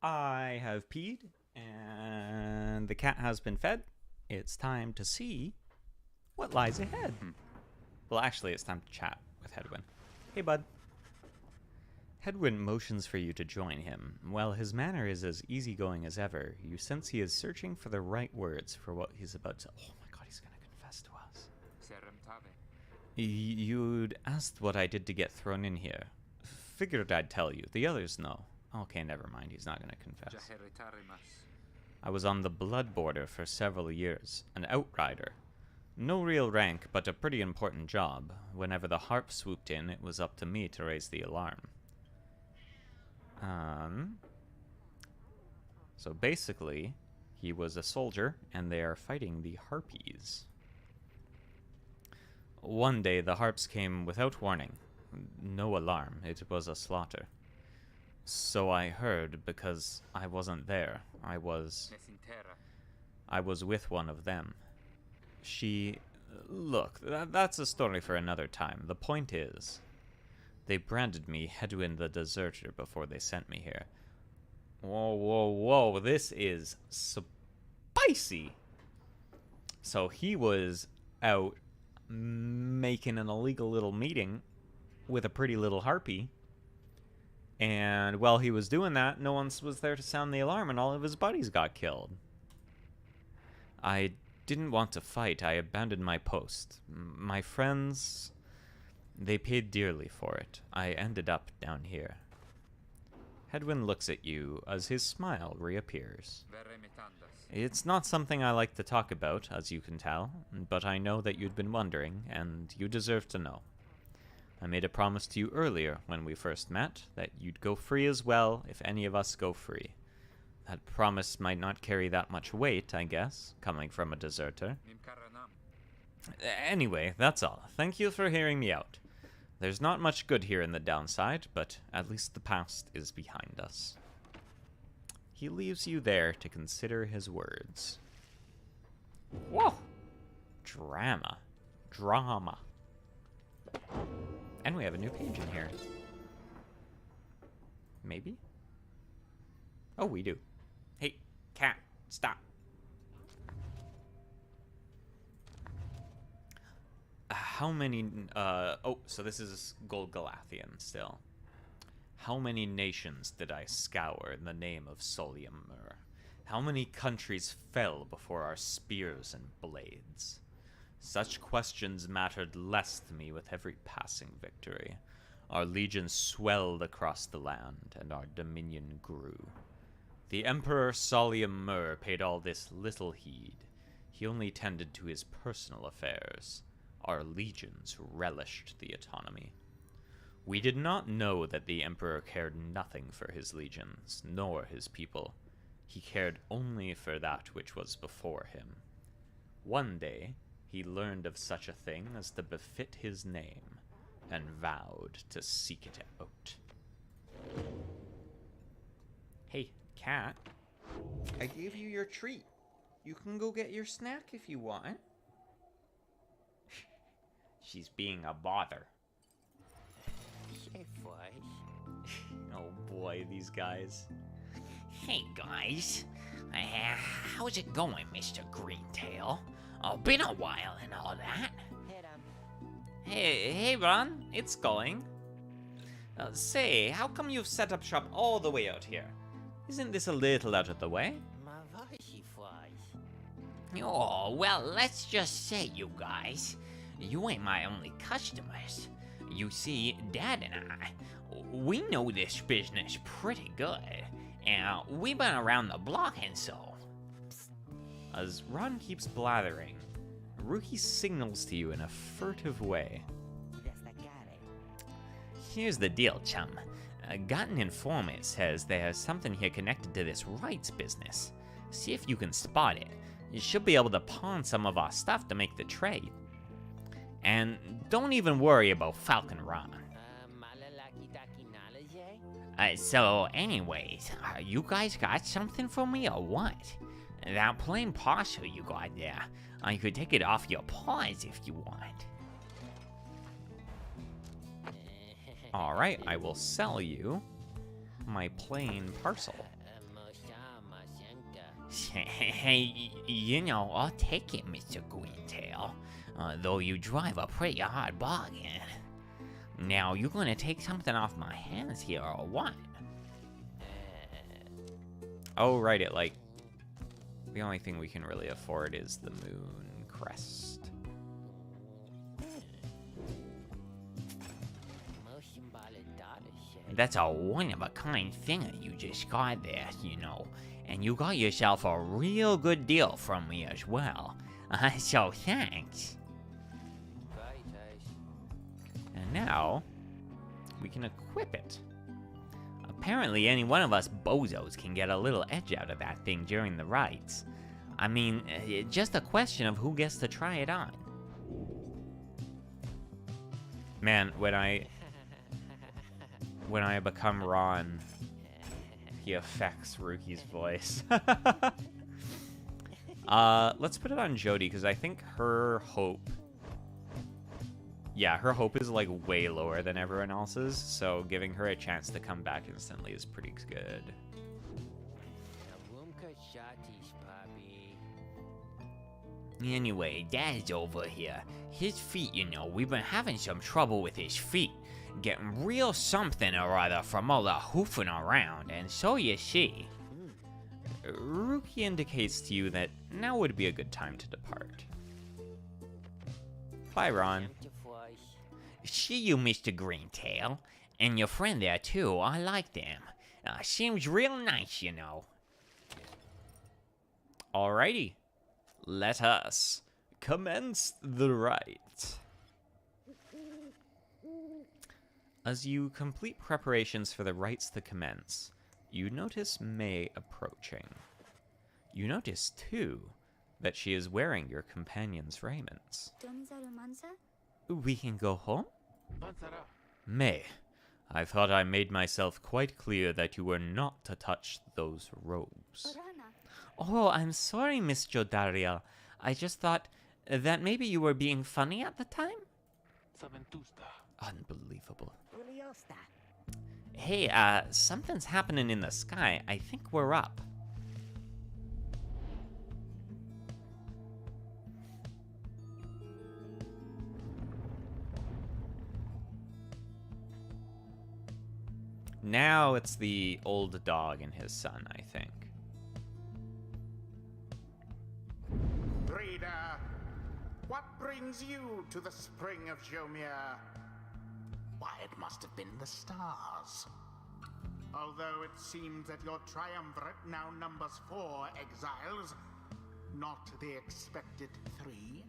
I have peed, and the cat has been fed. It's time to see what lies ahead. Well, actually, it's time to chat with Hedwyn. Hey, bud. Hedwyn motions for you to join him. While his manner is as easygoing as ever, you sense he is searching for the right words for what he's about to... Oh my god, he's going to confess to us. You'd asked what I did to get thrown in here. Figured I'd tell you. The others know. Okay, never mind. He's not going to confess. I was on the blood border for several years. An outrider. No real rank, but a pretty important job. Whenever the harp swooped in, it was up to me to raise the alarm. So basically, he was a soldier, and they are fighting the harpies. One day, the harps came without warning. No alarm. It was a slaughter. So I heard, because I wasn't there. I was with one of them. Look, that's a story for another time. The point is, they branded me Hedwyn the Deserter before they sent me here. Whoa, whoa, whoa, this is spicy! So he was out making an illegal little meeting with a pretty little harpy. And while he was doing that, no one was there to sound the alarm, and all of his buddies got killed. I didn't want to fight. I abandoned my post. My friends, they paid dearly for it. I ended up down here. Hedwyn looks at you as his smile reappears. It's not something I like to talk about, as you can tell, but I know that you'd been wondering, and you deserve to know. I made a promise to you earlier when we first met that you'd go free as well if any of us go free. That promise might not carry that much weight, I guess, coming from a deserter. Anyway, that's all. Thank you for hearing me out. There's not much good here in the downside, but at least the past is behind us. He leaves you there to consider his words. Whoa! Drama. And we have a new page in here. Maybe? Oh, we do. Hey, cat, stop. How many, so this is Gold Galathian still. How many nations did I scour in the name of Solium Mur? How many countries fell before our spears and blades? Such questions mattered less to me with every passing victory. Our legions swelled across the land, and our dominion grew. The Emperor Solium Mur paid all this little heed. He only tended to his personal affairs. Our legions relished the autonomy. We did not know that the Emperor cared nothing for his legions, nor his people. He cared only for that which was before him. One day, he learned of such a thing as to befit his name, and vowed to seek it out. Hey, cat. I gave you your treat. You can go get your snack if you want. She's being a bother. Oh boy, these guys. Hey guys, how's it going, Mr. Greentail? Been a while and all that. Hey, Ron, it's going. Say, how come you've set up shop all the way out here? Isn't this a little out of the way? Oh, well, let's just say, you guys, you ain't my only customers. You see, Dad and I, we know this business pretty good, and we've been around the block and so. As Ron keeps blathering, Rookie signals to you in a furtive way. Here's the deal, chum. Got an informant says there's something here connected to this rights business. See if you can spot it. You should be able to pawn some of our stuff to make the trade. And don't even worry about Falcon Ron. So anyways, you guys got something for me or what? That plain parcel you got there, I could take it off your paws if you want. Alright, I will sell you my plain parcel. Hey, you know, I'll take it, Mr. Greentail. Though you drive a pretty hard bargain. Now, you gonna take something off my hands here, or what? Oh, right, it, like... The only thing we can really afford is the moon crest. That's a one-of-a-kind thing that you just got there, you know. And you got yourself a real good deal from me as well. So thanks. And now, we can equip it. Apparently any one of us bozos can get a little edge out of that thing during the rites. I mean, it's just a question of who gets to try it on. Man, when I become Ron, he affects Ruki's voice. Let's put it on Jody, because I think her hope... Yeah, her hope is, like, way lower than everyone else's, so giving her a chance to come back instantly is pretty good. Anyway, Dad's over here. His feet, you know, we've been having some trouble with his feet. Getting real something or other from all the hoofing around, and so you see. Ruki indicates to you that now would be a good time to depart. Bye, Ron. See you, Mr. Greentail. And your friend there, too. I like them. Seems real nice, you know. Alrighty. Let us commence the rite. As you complete preparations for the rites to commence, you notice May approaching. You notice, too, that she is wearing your companion's raiments. We can go home? May, I thought I made myself quite clear that you were not to touch those robes. Oh, I'm sorry, Miss Jodaria. I just thought that maybe you were being funny at the time? Unbelievable. Hey, something's happening in the sky. I think we're up. Now it's the old dog and his son, I think. Breeder, what brings you to the spring of Jomir? Why, it must have been the stars. Although it seems that your triumvirate now numbers 4 exiles, not the expected 3.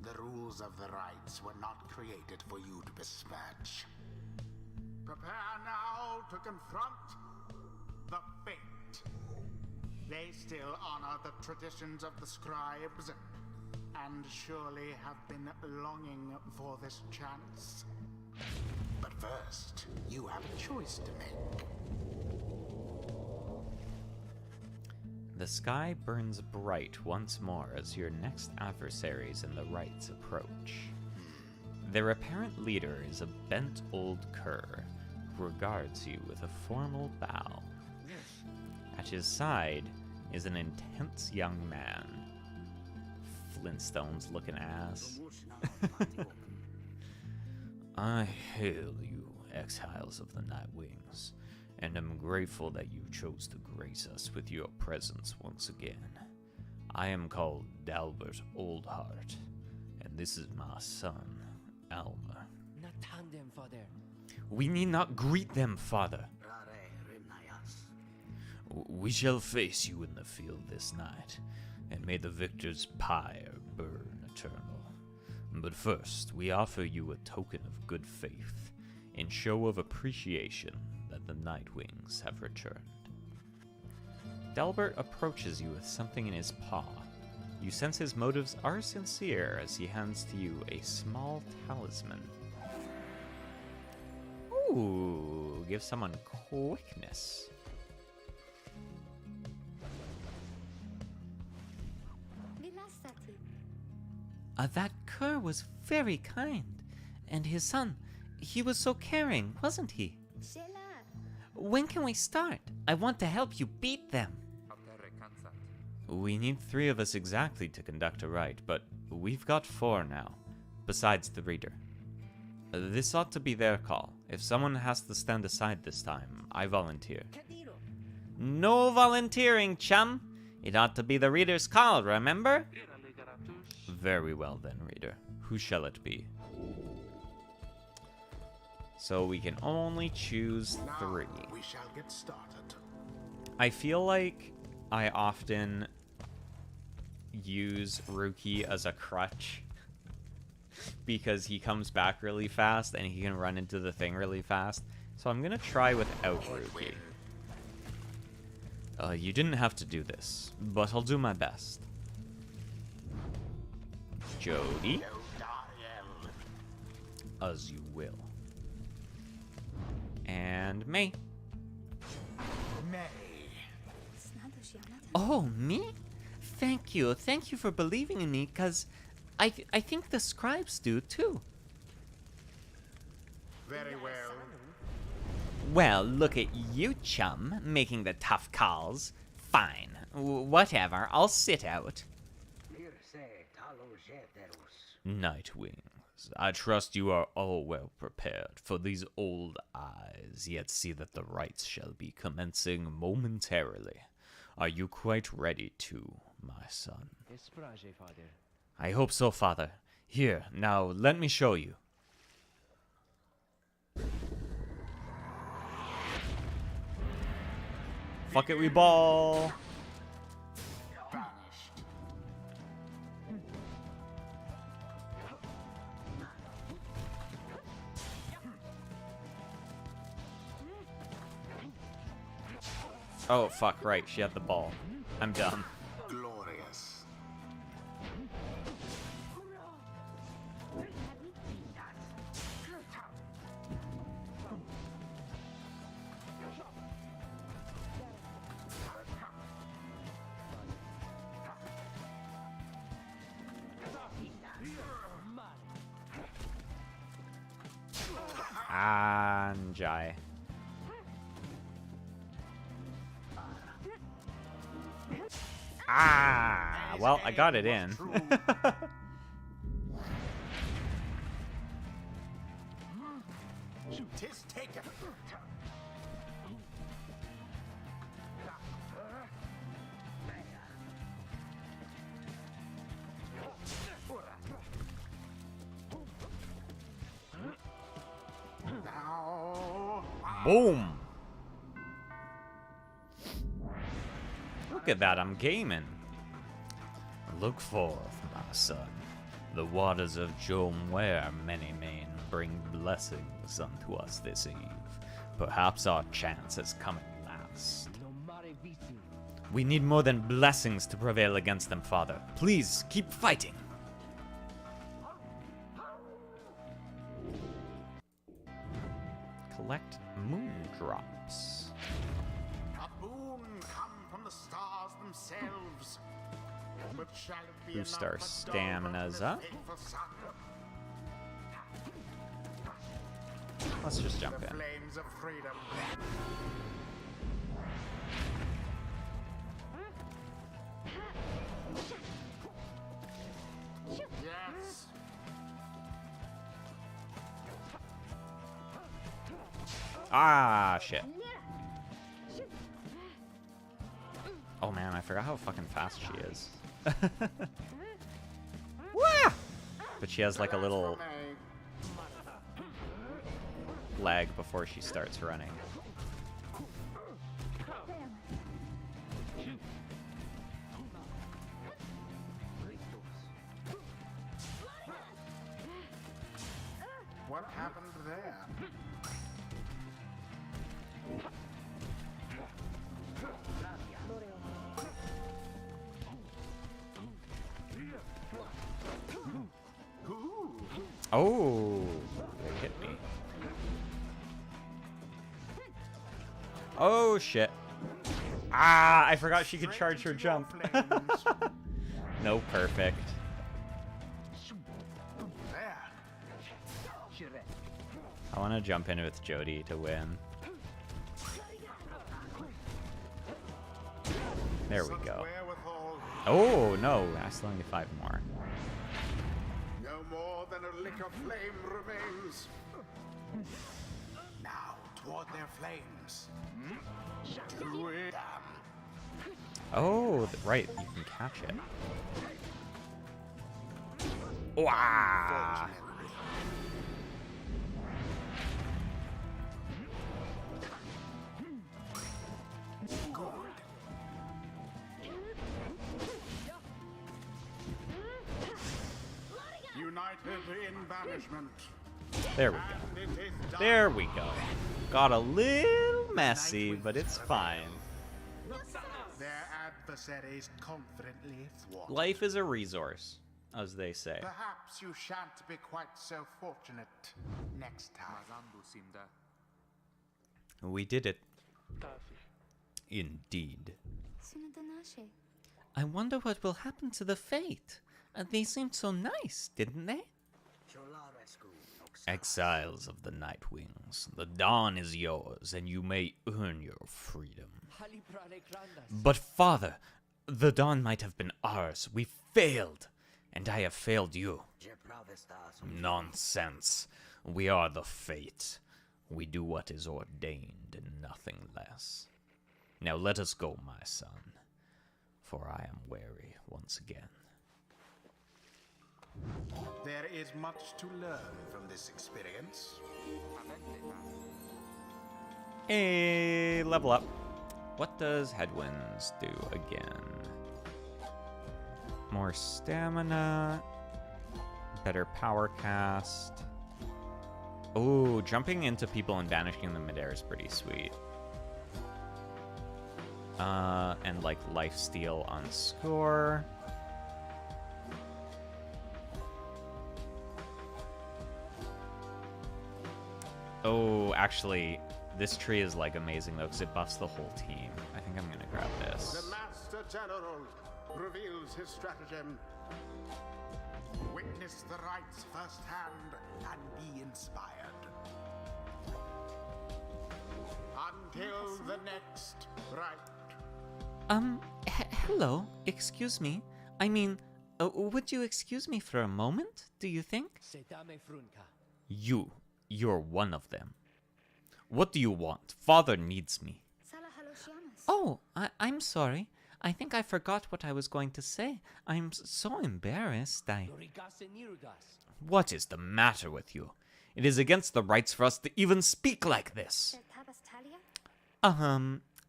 The rules of the rites were not created for you to besmirch. Prepare now to confront the fate. They still honor the traditions of the scribes, and surely have been longing for this chance. But first, you have a choice to make. The sky burns bright once more as your next adversaries in the rites approach. Their apparent leader is a bent old cur who regards you with a formal bow. At his side is an intense young man. Flintstones looking ass. I hail you, exiles of the Nightwings, and am grateful that you chose to grace us with your presence once again. I am called Dalbert Oldheart, and this is my son, Alma. We need not greet them, father. We shall face you in the field this night, and may the victor's pyre burn eternal. But first, we offer you a token of good faith, in show of appreciation that the Nightwings have returned. Delbert approaches you with something in his paw. You sense his motives are sincere as he hands to you a small talisman. Ooh, give someone quickness. That cur was very kind, and his son He was so caring, wasn't he? When can we start? I want to help you beat them. We need 3 of us exactly to conduct a rite, but we've got 4 now, besides the reader. This ought to be their call. If someone has to stand aside this time, I volunteer. No volunteering, chum. It ought to be the reader's call, remember? Very well then, reader. Who shall it be? So we can only choose 3. Now we shall get started. I feel like I often use Ruki as a crutch because he comes back really fast and he can run into the thing really fast. So I'm gonna try without Ruki. You didn't have to do this, but I'll do my best. Jody? As you will. And May. May. Oh, me? Thank you. Thank you for believing in me, because I think the scribes do, too. Very well. Well, look at you, chum, making the tough calls. Fine. Whatever. I'll sit out. Nightwings, I trust you are all well prepared for these old eyes, yet see that the rites shall be commencing momentarily. Are you quite ready too, my son? I hope so, father. Here, now, let me show you. Fuck it, we ball! Vanished. Oh, fuck, right, she had the ball. I'm dumb. Glorious. Anjai. Ah, well, I got it in. Tis taken. Now. Boom! Look at that, I'm gaming. Look forth, my son. The waters of Jomware many main bring blessings unto us this eve. Perhaps our chance has come at last. We need more than blessings to prevail against them, father. Please, keep fighting. Collect moon drops. A boon come from the stars themselves. But shall it be Boost enough our for stamina's Dorvan, up. this fateful sun? Let's just jump The in. flames of freedom. Yes. Ah, shit. Oh man, I forgot how fucking fast she is. Wah! But she has like a little lag before she starts running. What happened there? Ooh. Oh, it hit me. Oh shit. Ah, I forgot she could charge her Straight into jump. your flames. No, perfect. There. I want to jump in with Jody to win. There we go. Oh, no. That's only 5 more. No more than a lick of flame remains. Now, toward their flames. To it. Oh, right. You can catch it. Wow. United in banishment. There we go. And it is done. There we go. Got a little messy, but it's fine. Their adversaries confidently thwart. Life is a resource, as they say. Perhaps you shan't be quite so fortunate next time. We did it. Indeed. I wonder what will happen to the Fate. They seemed so nice, didn't they? Exiles of the Nightwings, the dawn is yours, and you may earn your freedom. But Father, the dawn might have been ours. We failed, and I have failed you. Nonsense. We are the Fate. We do what is ordained and nothing less. Now let us go, my son, for I am weary once again. There is much to learn from this experience. Hey, level up. What does Headwinds do again? More stamina. Better power cast. Oh, jumping into people and banishing them midair is pretty sweet. And like lifesteal on score. Oh, actually, this tree is like amazing though because it buffs the whole team. I think I'm gonna grab this. The Master General reveals his stratagem. Witness the rites firsthand and be inspired. Until the next rite. Hello, excuse me. I mean, would you excuse me for a moment, do you think? You're one of them. What do you want? Father needs me. Oh, I'm sorry. I think I forgot what I was going to say. I'm so embarrassed. What is the matter with you? It is against the rights for us to even speak like this.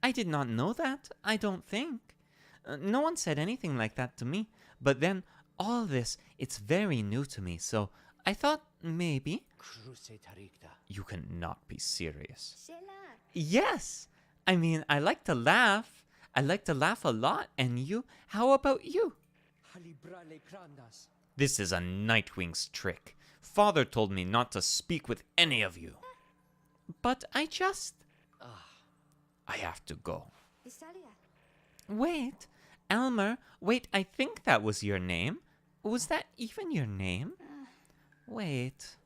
I did not know that, I don't think. No one said anything like that to me. But then, all this, it's very new to me, so I thought maybe... You cannot be serious. Yes! I mean, I like to laugh. I like to laugh a lot, and you? How about you? This is a Nightwing's trick. Father told me not to speak with any of you. But I just... I have to go. Wait, Elmer, wait, I think that was your name. Was that even your name? Wait.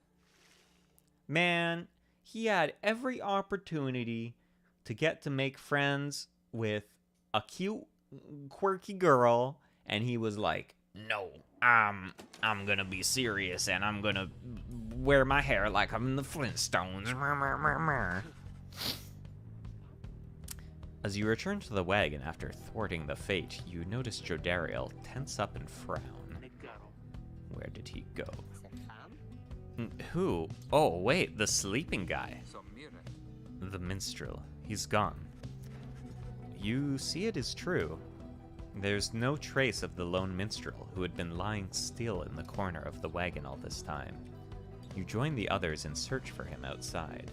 Man, he had every opportunity to get to make friends with a cute, quirky girl, and he was like, no, I'm gonna be serious, and I'm gonna wear my hair like I'm in the Flintstones. As you return to the wagon after thwarting the Fate, you notice Jodariel tense up and frown. Where did he go? Who? Oh, wait, the sleeping guy. The minstrel. He's gone. You see it is true. There's no trace of the lone minstrel who had been lying still in the corner of the wagon all this time. You join the others in search for him outside.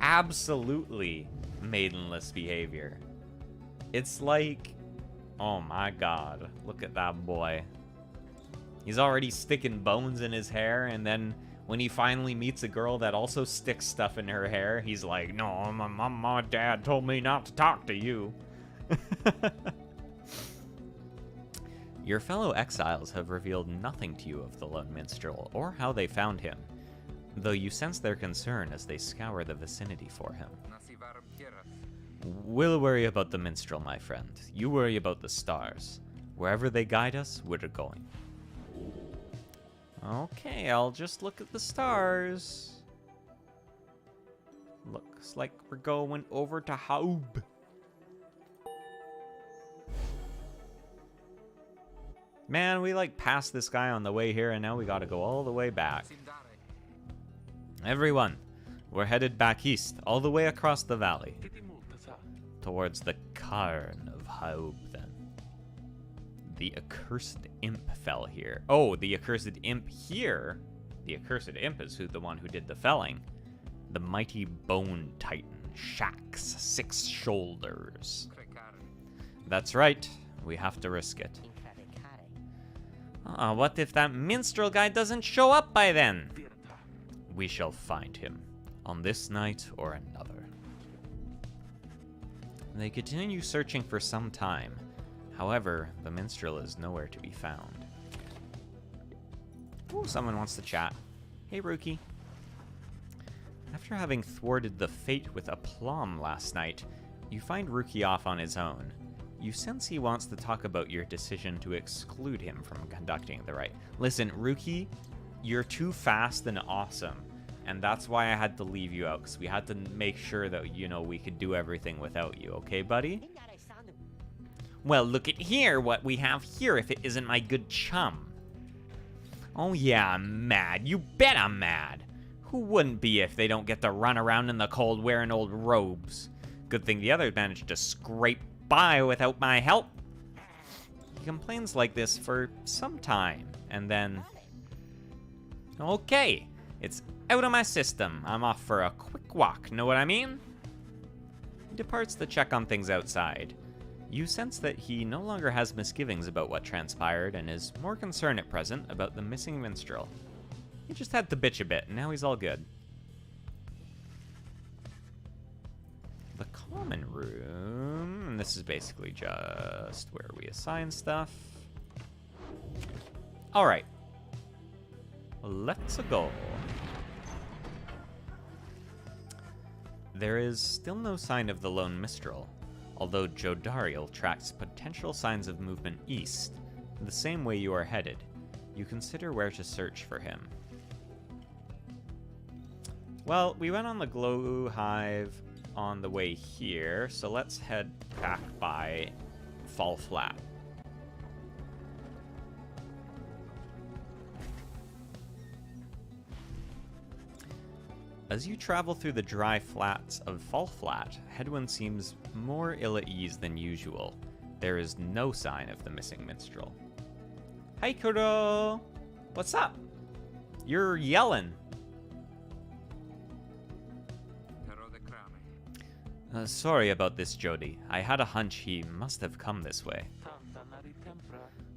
Absolutely maidenless behavior. It's like, oh my god, look at that boy. He's already sticking bones in his hair, and then when he finally meets a girl that also sticks stuff in her hair, he's like, no, my dad told me not to talk to you. Your fellow exiles have revealed nothing to you of the lone minstrel or how they found him. though you sense their concern as they scour the vicinity for him. We'll worry about the minstrel, my friend. You worry about the stars. Wherever they guide us, we're going. Okay, I'll just look at the stars. Looks like we're going over to Haub. Man, we like passed this guy on the way here and now we gotta go all the way back. Everyone, we're headed back east, all the way across the valley. Towards the Cairn of Haub, then. The accursed imp fell here. Oh, the accursed imp here? The accursed imp is the one who did the felling. The mighty bone titan, Shaxx 6 shoulders. That's right, we have to risk it. What if that minstrel guy doesn't show up by then? We shall find him, on this night or another. They continue searching for some time. However, the minstrel is nowhere to be found. Ooh, someone wants to chat. Hey, Rookie. After having thwarted the fate with aplomb last night, you find Rookie off on his own. You sense he wants to talk about your decision to exclude him from conducting the rite. Listen, Rookie, you're too fast and awesome. And that's why I had to leave you out, because we had to make sure that, you know, we could do everything without you. Okay, buddy? Well, look at here, what we have here, if it isn't my good chum. Oh yeah, I'm mad. You bet I'm mad. Who wouldn't be if they don't get to run around in the cold wearing old robes? Good thing the others managed to scrape by without my help. He complains like this for some time, and then... Okay, it's out of my system. I'm off for a quick walk, know what I mean? He departs to check on things outside. You sense that he no longer has misgivings about what transpired and is more concerned at present about the missing minstrel. He just had to bitch a bit, and now he's all good. The common room, and this is basically just where we assign stuff. All right, let's go. There is still no sign of the lone minstrel, although Jodariel tracks potential signs of movement east, the same way you are headed. You consider where to search for him. Well, we went on the Glow Hive on the way here, so let's head back by Fall Flat. As you travel through the dry flats of Fall Flat, Hedwyn seems more ill at ease than usual. There is no sign of the missing minstrel. Hi, Kuro! What's up? You're yelling. Sorry about this, Jody. I had a hunch he must have come this way.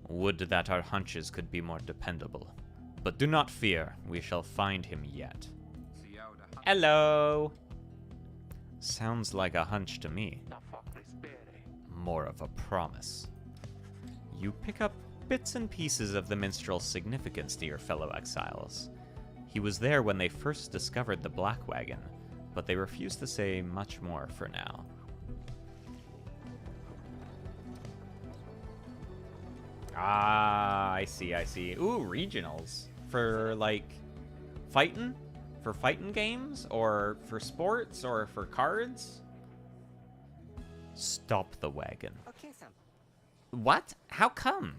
Would that our hunches could be more dependable. But do not fear, we shall find him yet. Hello! Sounds like a hunch to me. More of a promise. You pick up bits and pieces of the minstrel's significance to your fellow exiles. He was there when they first discovered the Black Wagon, but they refuse to say much more for now. Ah, I see. Ooh, regionals. For, like, fighting? For fighting games? Or for sports? Or for cards? Stop the wagon. What? How come?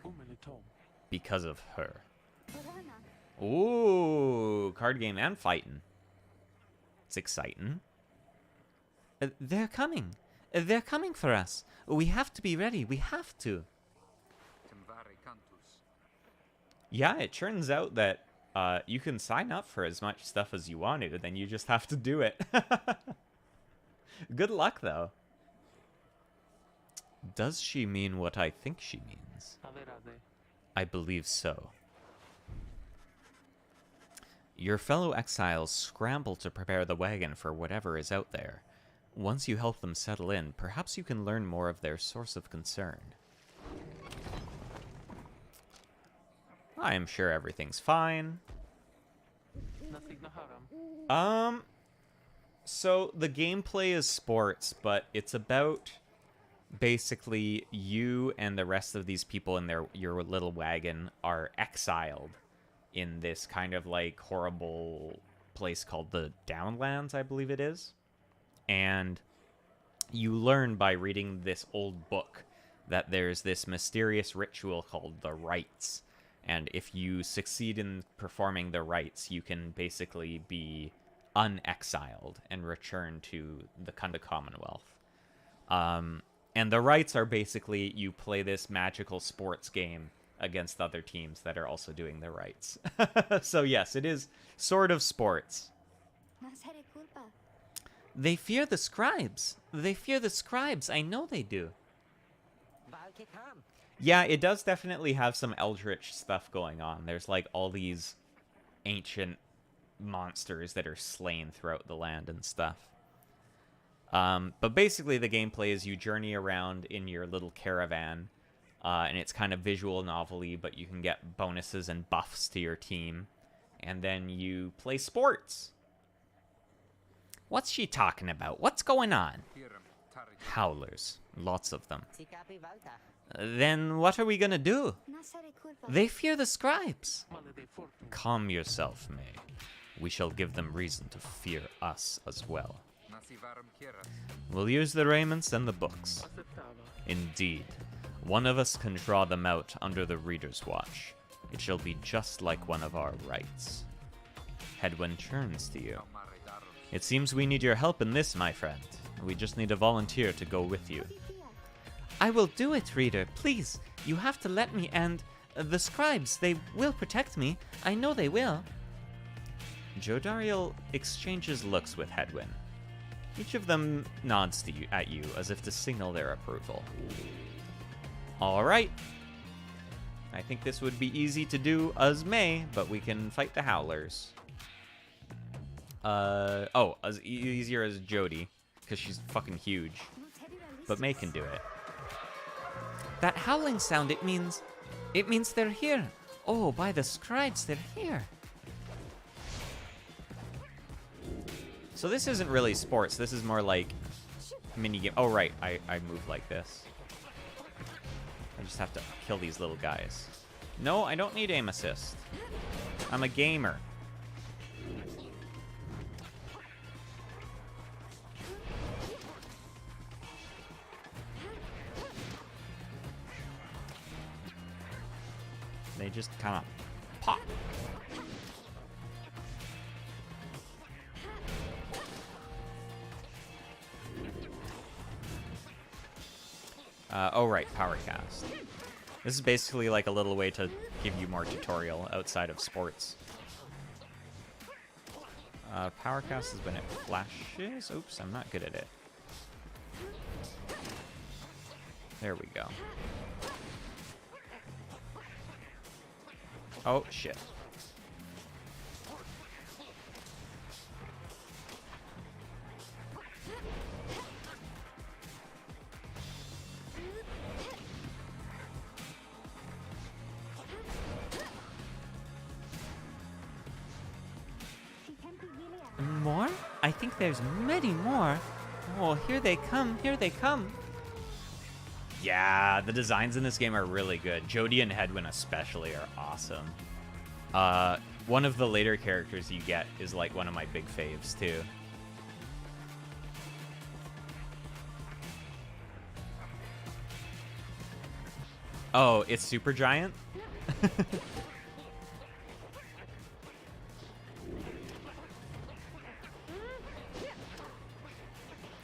Because of her. Ooh, card game and fighting. It's exciting. They're coming. They're coming for us. We have to be ready. We have to. Yeah, it turns out that you can sign up for as much stuff as you wanted, and then you just have to do it. Good luck, though. Does she mean what I think she means? I believe so. Your fellow exiles scramble to prepare the wagon for whatever is out there. Once you help them settle in, perhaps you can learn more of their source of concern. I am sure everything's fine. So the gameplay is sports, but it's about basically you and the rest of these people in your little wagon are exiled in this kind of like horrible place called the Downlands, I believe it is. And you learn by reading this old book that there's this mysterious ritual called the rites. And if you succeed in performing the rites, you can basically be unexiled and return to the kind of Commonwealth. And the rights are basically you play this magical sports game against other teams that are also doing the rights. So yes, it is sort of sports. They fear the scribes. They fear the scribes. I know they do. Yeah, it does definitely have some Eldritch stuff going on. There's like all these ancient monsters that are slain throughout the land and stuff. But basically the gameplay is you journey around in your little caravan, and it's kind of visual novel-y, but you can get bonuses and buffs to your team, and then you play sports. What's she talking about? What's going on? Howlers. Lots of them. Then what are we gonna do? They fear the scribes. Calm yourself, May. We shall give them reason to fear us as well. We'll use the raiments and the books. Indeed. One of us can draw them out under the reader's watch. It shall be just like one of our rights. Hedwyn turns to you. It seems we need your help in this, my friend. We just need a volunteer to go with you. I will do it, reader. Please, you have to let me, and the scribes, they will protect me. I know they will. Jodariel exchanges looks with Hedwyn. Each of them nods at you as if to signal their approval. All right. I think this would be easy to do as May, but we can fight the Howlers. As easier as Jody, because she's fucking huge. But May can do it. That howling sound, it means they're here. Oh, by the scribes, they're here. So this isn't really sports. This is more like minigame. Oh, right. I move like this. I just have to kill these little guys. No, I don't need aim assist. I'm a gamer. They just kind of pop. Oh, right, power cast. This is basically like a little way to give you more tutorial outside of sports. Power cast is when it flashes. Oops, I'm not good at it. There we go. Oh, shit. More? I think there's many more. Oh, here they come, here they come. Yeah, the designs in this game are really good. Jody and Hedwyn especially are awesome. One of the later characters you get is like one of my big faves too. Oh, it's Supergiant?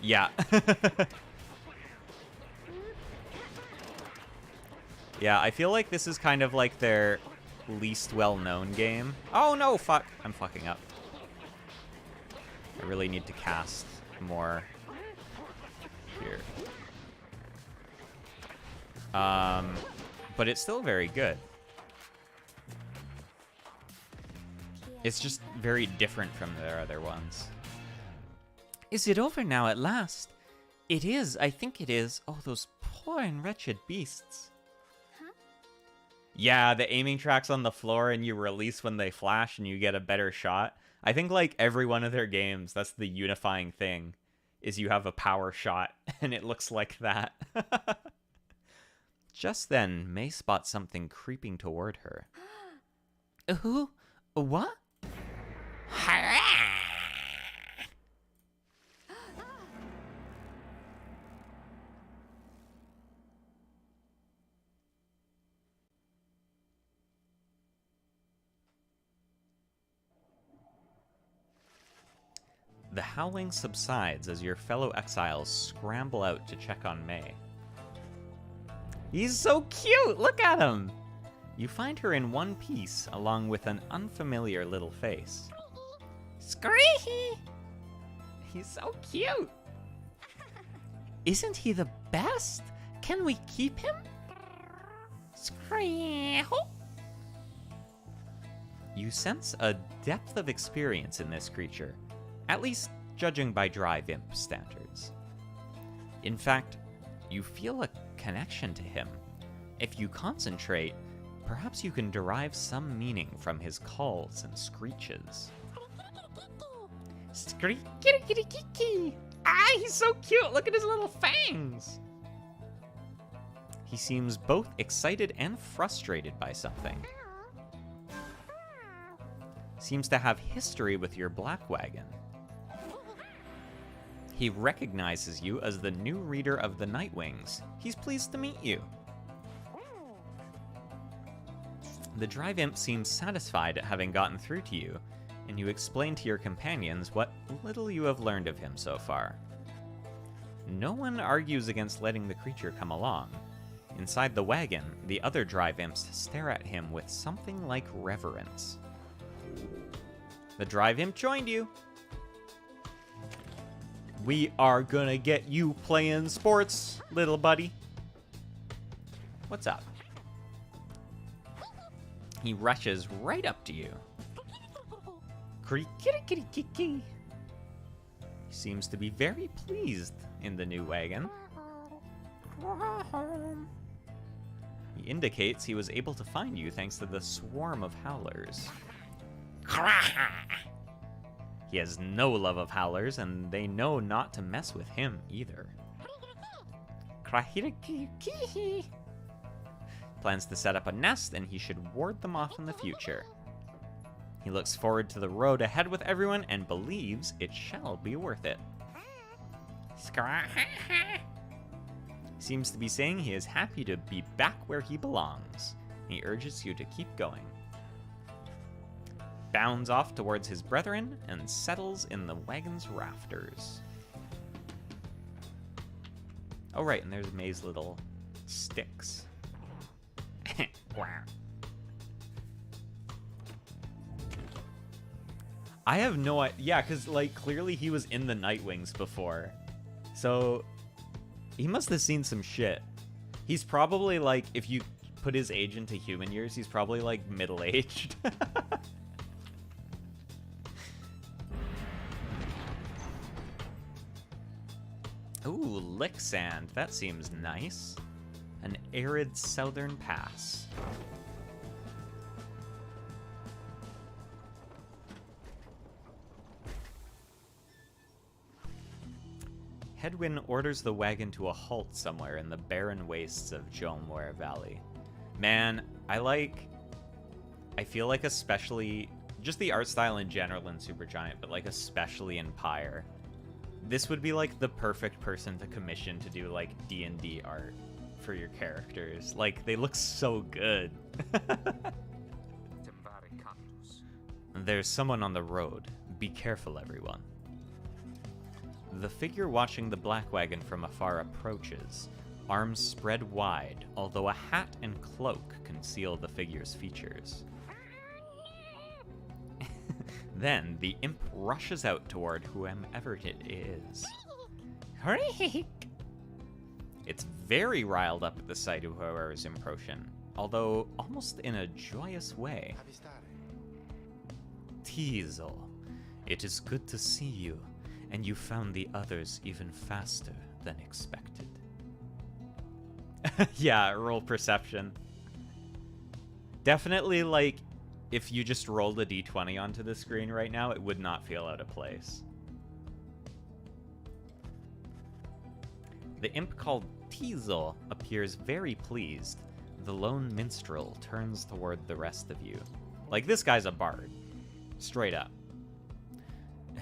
Yeah. Yeah, I feel like this is kind of like their least well-known game. Oh no, fuck. I'm fucking up. I really need to cast more here. But it's still very good. It's just very different from their other ones. Is it over now at last? It is, I think it is. Oh, those poor and wretched beasts. Yeah, the aiming track's on the floor and you release when they flash and you get a better shot. I think like every one of their games, that's the unifying thing, is you have a power shot, and it looks like that. Just then, May spots something creeping toward her. Who? What? The howling subsides as your fellow exiles scramble out to check on May. He's so cute! Look at him! You find her in one piece, along with an unfamiliar little face. Scree! He's so cute! Isn't he the best? Can we keep him? Scree! You sense a depth of experience in this creature, at least judging by Drive Imp standards. In fact, you feel a connection to him. If you concentrate, perhaps you can derive some meaning from his calls and screeches. Scree-kitty-kitty-kitty! Ah, he's so cute! Look at his little fangs! He seems both excited and frustrated by something. Seems to have history with your black wagon. He recognizes you as the new reader of the Nightwings. He's pleased to meet you. The Drive Imp seems satisfied at having gotten through to you, and you explain to your companions what little you have learned of him so far. No one argues against letting the creature come along. Inside the wagon, the other Drive Imps stare at him with something like reverence. The Drive Imp joined you. We are gonna get you playing sports, little buddy. What's up? He rushes right up to you. He seems to be very pleased in the new wagon. He indicates he was able to find you thanks to the swarm of howlers. He has no love of howlers, and they know not to mess with him either. Plans to set up a nest, and he should ward them off in the future. He looks forward to the road ahead with everyone and believes it shall be worth it. Seems to be saying he is happy to be back where he belongs. He urges you to keep going. Bounds off towards his brethren and settles in the wagon's rafters. Oh right, and there's May's little sticks. Wow. I have no idea. Yeah, because, like, clearly he was in the Nightwings before. So, he must have seen some shit. He's probably, like, if you put his age into human years, he's probably, like, middle-aged. Ooh, lick sand. That seems nice. An arid southern pass. Hedwyn orders the wagon to a halt somewhere in the barren wastes of Jomware Valley. Man, I feel like especially, just the art style in general in Supergiant, but like especially in Pyre, this would be like the perfect person to commission to do like D&D art for your characters. Like, they look so good. There's someone on the road. Be careful, everyone. The figure watching the black wagon from afar approaches, arms spread wide, although a hat and cloak conceal the figure's features. Then the imp rushes out toward whomever it is. It's very riled up at the sight of whoever is in motion, although almost in a joyous way. Teasel, it is good to see you, and you found the others even faster than expected. Yeah, roll perception. Definitely, like, if you just rolled a d20 onto the screen right now, it would not feel out of place. The imp called Tizo appears very pleased. The lone minstrel turns toward the rest of you. Like, this guy's a bard. Straight up.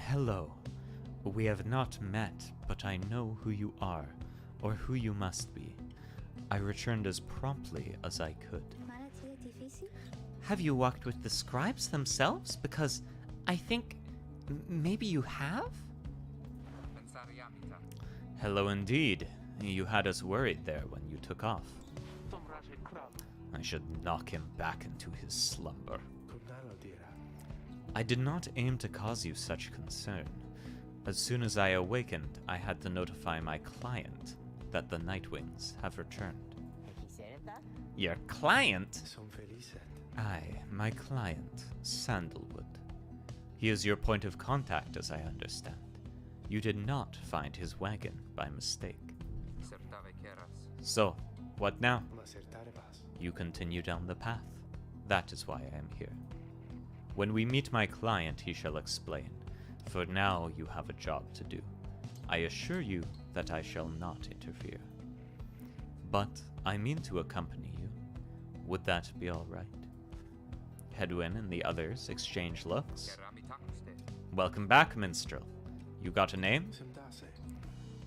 Hello. We have not met, but I know who you are, or who you must be. I returned as promptly as I could. Have you walked with the scribes themselves? Because I think maybe you have? Hello indeed. You had us worried there when you took off. I should knock him back into his slumber. I did not aim to cause you such concern. As soon as I awakened, I had to notify my client that the Nightwings have returned. Your client? Aye, my client, Sandalwood. He is your point of contact, as I understand. You did not find his wagon by mistake. So, what now? You continue down the path. That is why I am here. When we meet my client, he shall explain. For now, you have a job to do. I assure you that I shall not interfere. But I mean to accompany you. Would that be all right? Hedwyn and the others exchange looks. Welcome back, minstrel. You got a name?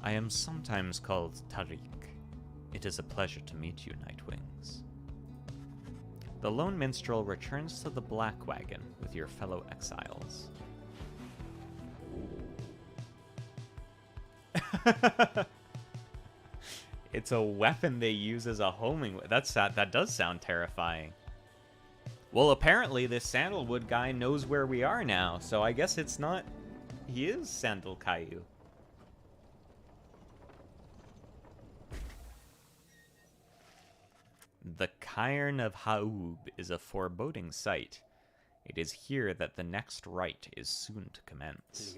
I am sometimes called Tariq. It is a pleasure to meet you, Nightwings. The lone minstrel returns to the black wagon with your fellow exiles. It's a weapon they use as a homing. That does sound terrifying. Well, apparently this Sandalwood guy knows where we are now, so I guess it's not... He is Sandal Caillou. The Cairn of Haub is a foreboding sight. It is here that the next rite is soon to commence.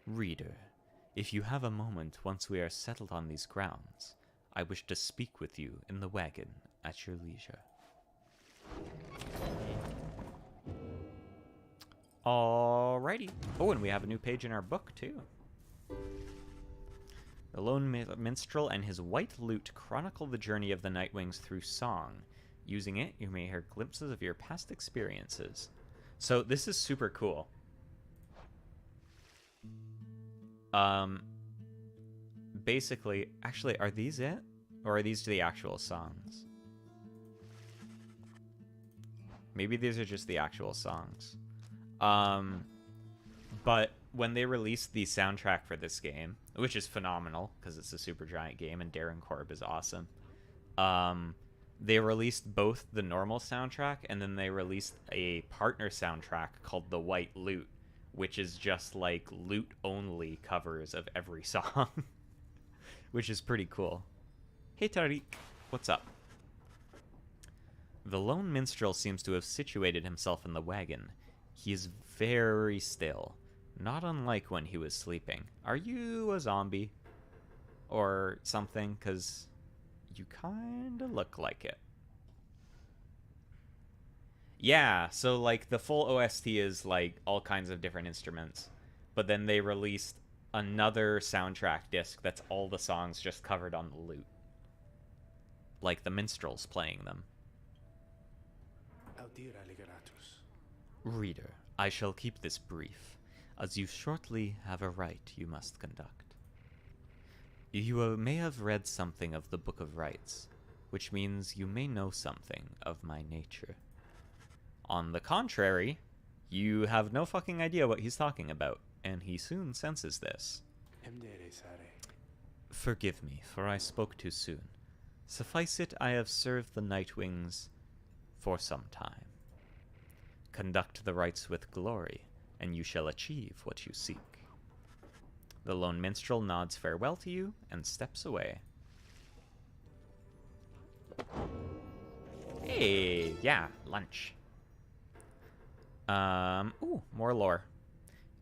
Reader, if you have a moment once we are settled on these grounds, I wish to speak with you in the wagon at your leisure. Alrighty. Oh, and we have a new page in our book, too. The lone minstrel and his white lute chronicle the journey of the Nightwings through song. Using it, you may hear glimpses of your past experiences. So this is super cool. Basically, actually, are these it? Or are these the actual songs? Maybe these are just the actual songs. But when they released the soundtrack for this game, which is phenomenal because it's a Supergiant game and Darren Korb is awesome, they released both the normal soundtrack and then they released a partner soundtrack called The White Lute, which is just like lute-only covers of every song, which is pretty cool. Hey Tariq, what's up? The lone minstrel seems to have situated himself in the wagon. He is very still, not unlike when he was sleeping. Are you a zombie? Or something? Because you kind of look like it. Yeah, so like the full OST is like all kinds of different instruments. But then they released another soundtrack disc that's all the songs just covered on the lute. Like the minstrels playing them. Reader, I shall keep this brief, as you shortly have a rite you must conduct. You may have read something of the Book of Rites, which means you may know something of my nature. On the contrary, you have no fucking idea what he's talking about, and he soon senses this. Forgive me, for I spoke too soon. Suffice it, I have served the Nightwings for some time. Conduct the rites with glory, and you shall achieve what you seek. The lone minstrel nods farewell to you and steps away. Hey, yeah, lunch. Ooh, more lore.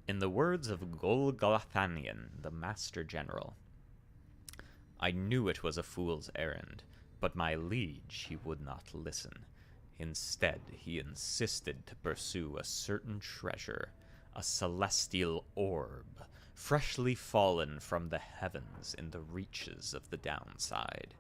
In the words of Golgothanian, the Master General, I knew it was a fool's errand, but my liege, he would not listen. Instead, he insisted to pursue a certain treasure, a celestial orb, freshly fallen from the heavens in the reaches of the downside.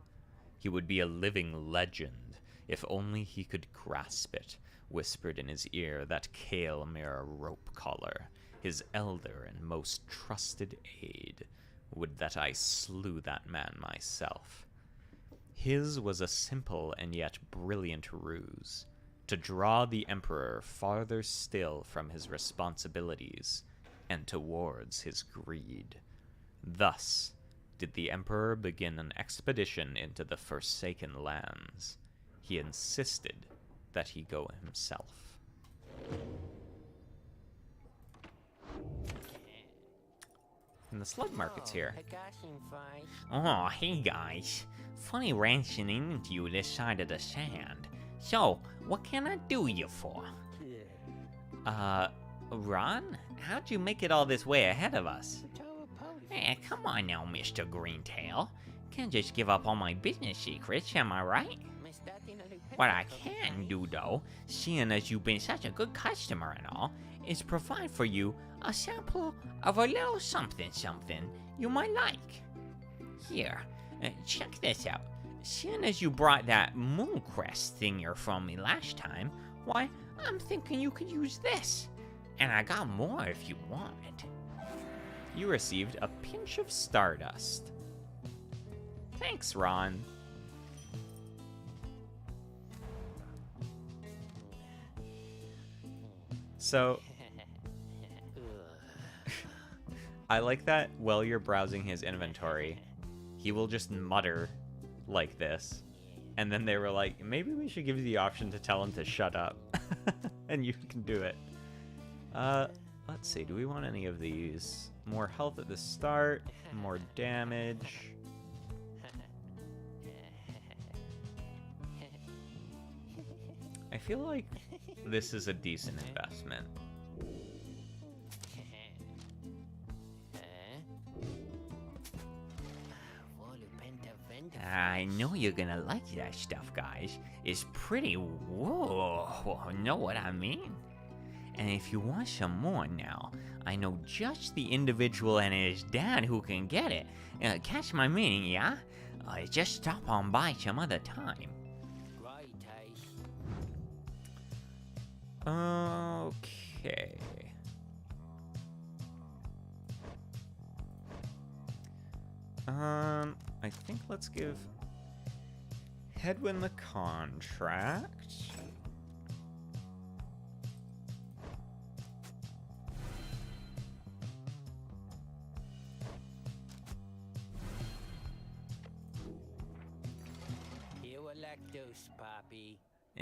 He would be a living legend if only he could grasp it, whispered in his ear that Kael'mir rope collar, his elder and most trusted aide. Would that I slew that man myself. His was a simple and yet brilliant ruse, to draw the Emperor farther still from his responsibilities and towards his greed. Thus did the Emperor begin an expedition into the Forsaken Lands. He insisted that he go himself. And the slug market's here. Oh, hey guys. Funny ranching into you this side of the sand. So, what can I do you for? Ron? How'd you make it all this way ahead of us? Come on now, Mr. Greentail. Can't just give up all my business secrets, am I right? What I can do, though, seeing as you've been such a good customer and all, is provide for you a sample of a little something you might like. Here, check this out. Seeing as you brought that Mooncrest thinger from me last time, why, I'm thinking you could use this. And I got more if you want. You received a pinch of stardust. Thanks, Ron. So, I like that while you're browsing his inventory, he will just mutter like this. And then they were like, maybe we should give you the option to tell him to shut up. And you can do it. Let's see, do we want any of these? More health at the start, more damage. I feel like this is a decent investment. I know you're gonna like that stuff, guys. It's pretty, whoa, know what I mean? And if you want some more now, I know just the individual and his dad who can get it. Catch my meaning, yeah? Just stop on by some other time. Okay. I think let's give Hedwin the contract.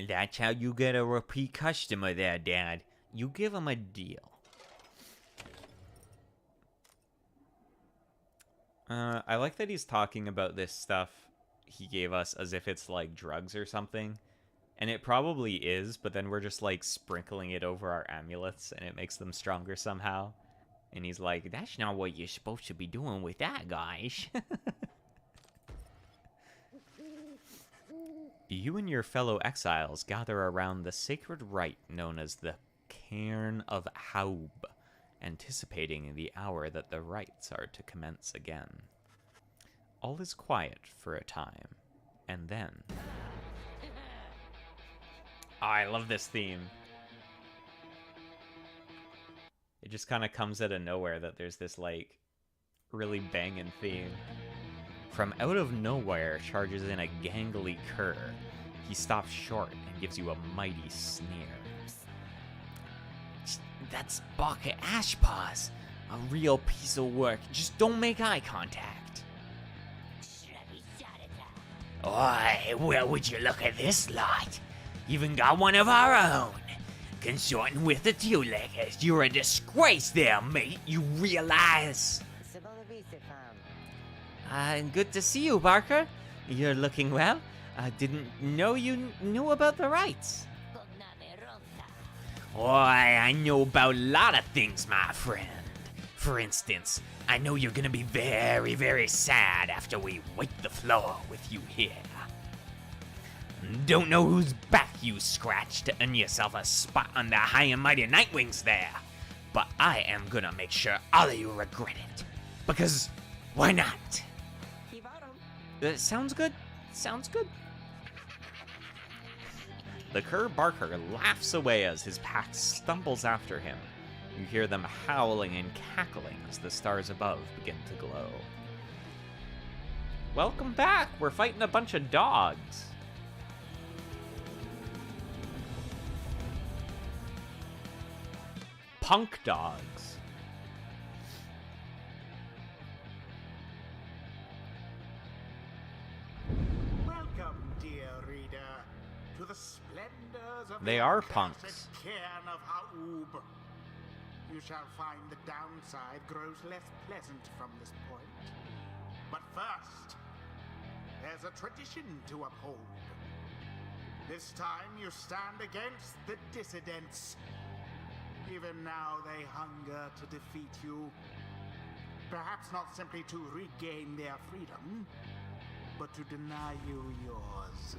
That's how you get a repeat customer there, Dad. You give him a deal. I like that he's talking about this stuff he gave us as if it's like drugs or something. And it probably is, but then we're just like sprinkling it over our amulets and it makes them stronger somehow. And he's like, That's not what you're supposed to be doing with that, guys. You and your fellow exiles gather around the sacred rite known as the Cairn of Haub, anticipating the hour that the rites are to commence again. All is quiet for a time, and then... Oh, I love this theme. It just kind of comes out of nowhere that there's this, like, really banging theme. From out of nowhere charges in a gangly cur. He stops short and gives you a mighty sneer. That's Baka Ashpaws. A real piece of work. Just don't make eye contact. Oi, well, would you look at this lot? Even got one of our own. Consorting with the two-leggers. You're a disgrace there, mate. You realize? Good to see you, Barker. You're looking well. I didn't know you knew about the rights. Oi, I know about a lot of things, my friend. For instance, I know you're gonna be very, very sad after we wipe the floor with you here. Don't know whose back you scratched to earn yourself a spot on the high and mighty Nightwings there, but I am gonna make sure all of you regret it. Because why not? Sounds good. Sounds good. The cur barker laughs away as his pack stumbles after him. You hear them howling and cackling as the stars above begin to glow. Welcome back! We're fighting a bunch of dogs. Punk dogs. Welcome, dear reader, to the splendors of They the are accursed punks. cairn of Ha'ub. You shall find the downside grows less pleasant from this point. But first, there's a tradition to uphold. This time you stand against the dissidents. Even now they hunger to defeat you. Perhaps not simply to regain their freedom, but to deny you yours.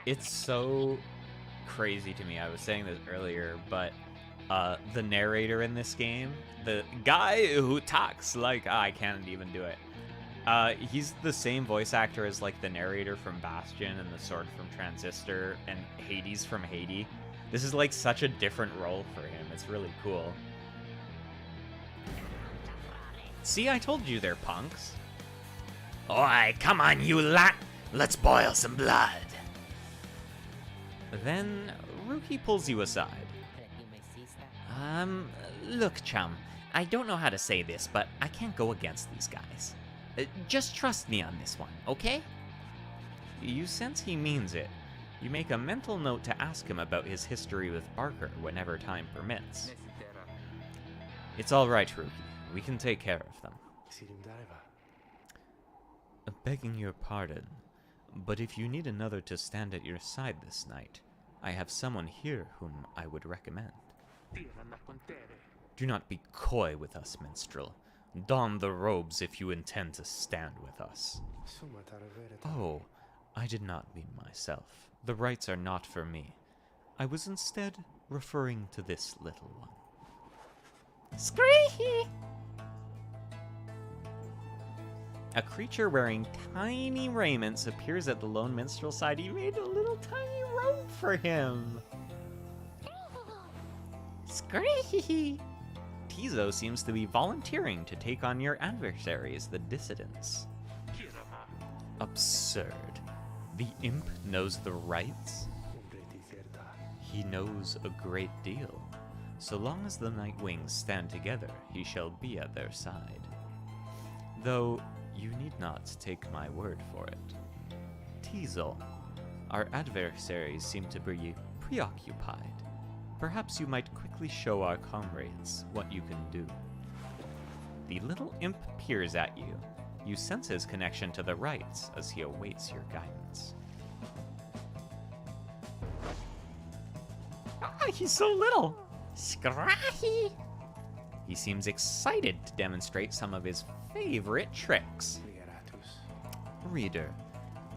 It's so crazy to me. I was saying this earlier, but the narrator in this game, the guy who talks like I can't even do it. He's the same voice actor as like the narrator from Bastion and the Sword from Transistor and Hades from Hades. This is like such a different role for him. It's really cool. See, I told you they're punks. Alright, come on, you lot. Let's boil some blood. Then Ruki pulls you aside. Look, chum. I don't know how to say this, but I can't go against these guys. Just trust me on this one, okay? You sense he means it. You make a mental note to ask him about his history with Barker whenever time permits. It's all right, Ruki. We can take care of them. Begging your pardon, but if you need another to stand at your side this night, I have someone here whom I would recommend. Do not be coy with us, minstrel. Don the robes if you intend to stand with us. Oh, I did not mean myself. The rites are not for me. I was instead referring to this little one. Screehee! A creature wearing tiny raiments appears at the lone minstrel's side. You made a little tiny robe for him. Screehee! Tizo seems to be volunteering to take on your adversaries, the dissidents. Absurd. The imp knows the rights? He knows a great deal. So long as the Nightwings stand together, he shall be at their side. Though, you need not take my word for it. Tizo, our adversaries seem to be preoccupied. Perhaps you might quickly show our comrades what you can do. The little imp peers at you. You sense his connection to the rites as he awaits your guidance. Ah, he's so little! Scrahi! He seems excited to demonstrate some of his favorite tricks. Reader,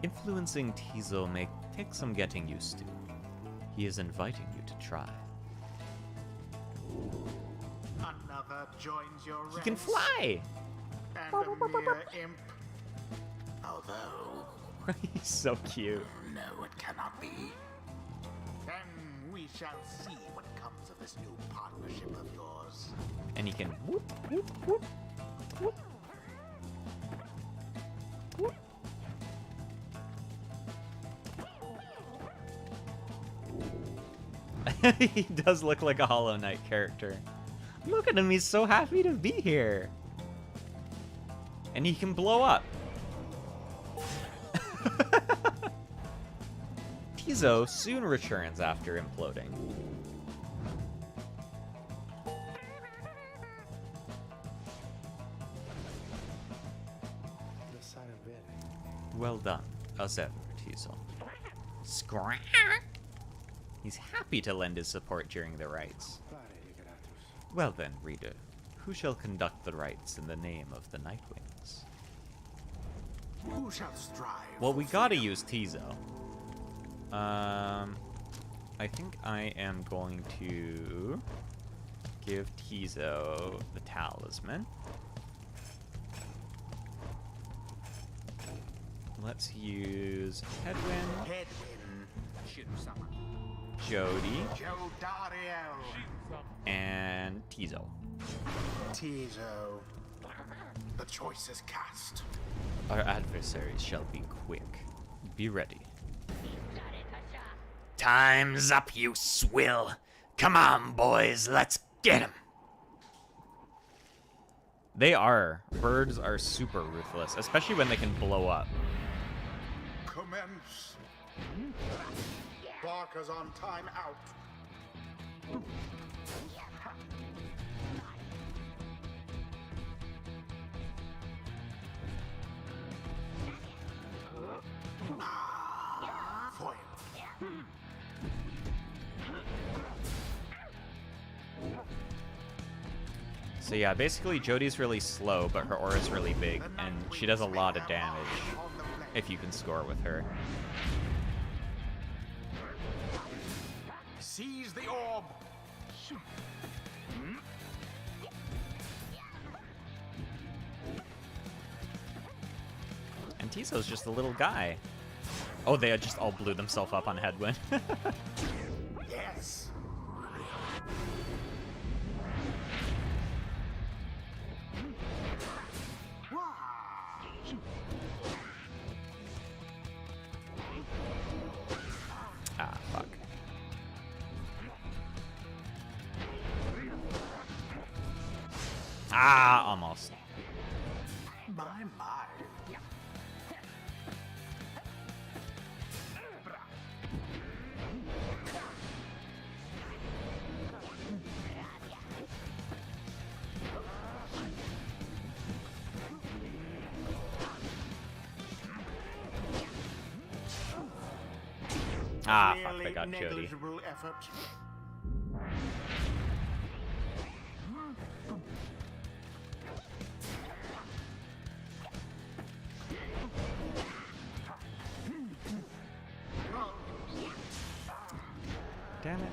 influencing Tizo may take some getting used to. He is inviting you to try. Another joins your ranks. He can fly! And a mere imp. Although, He's so cute. no, it cannot be. Then we shall see what comes of this new partnership of yours. And he can whoop, whoop, whoop, whoop. Whoop. He does look like a Hollow Knight character. Look at him, he's so happy to be here. And he can blow up. Tizo soon returns after imploding. Well done, as ever, Tizo. Scrack! He's happy to lend his support during the rites. Well then, reader, who shall conduct the rites in the name of the Nightwings? Who shall strive? Well, we for gotta freedom? use Tizo. I think I am going to give Tizo the talisman. Let's use Headwind, Headwind. Ship summon. Jody, Jodariel. and Tizo. Tizo. The choice is cast. Our adversaries shall be quick. Be ready. Time's up, you swill. Come on, boys, let's get 'em. They are. Birds are super ruthless, especially when they can blow up. Commence. Barker's on time out. Foil. So yeah, basically Jody's really slow, but her aura's really big, and she does a lot of damage if you can score with her. Seize the orb. And Tizo's just a little guy. Oh, they just all blew themselves up on Headwind. Yes. Ah, fuck. Ah, almost. My, my. Ah, fuck, Clearly they got Jody. negligible effort. Damn it.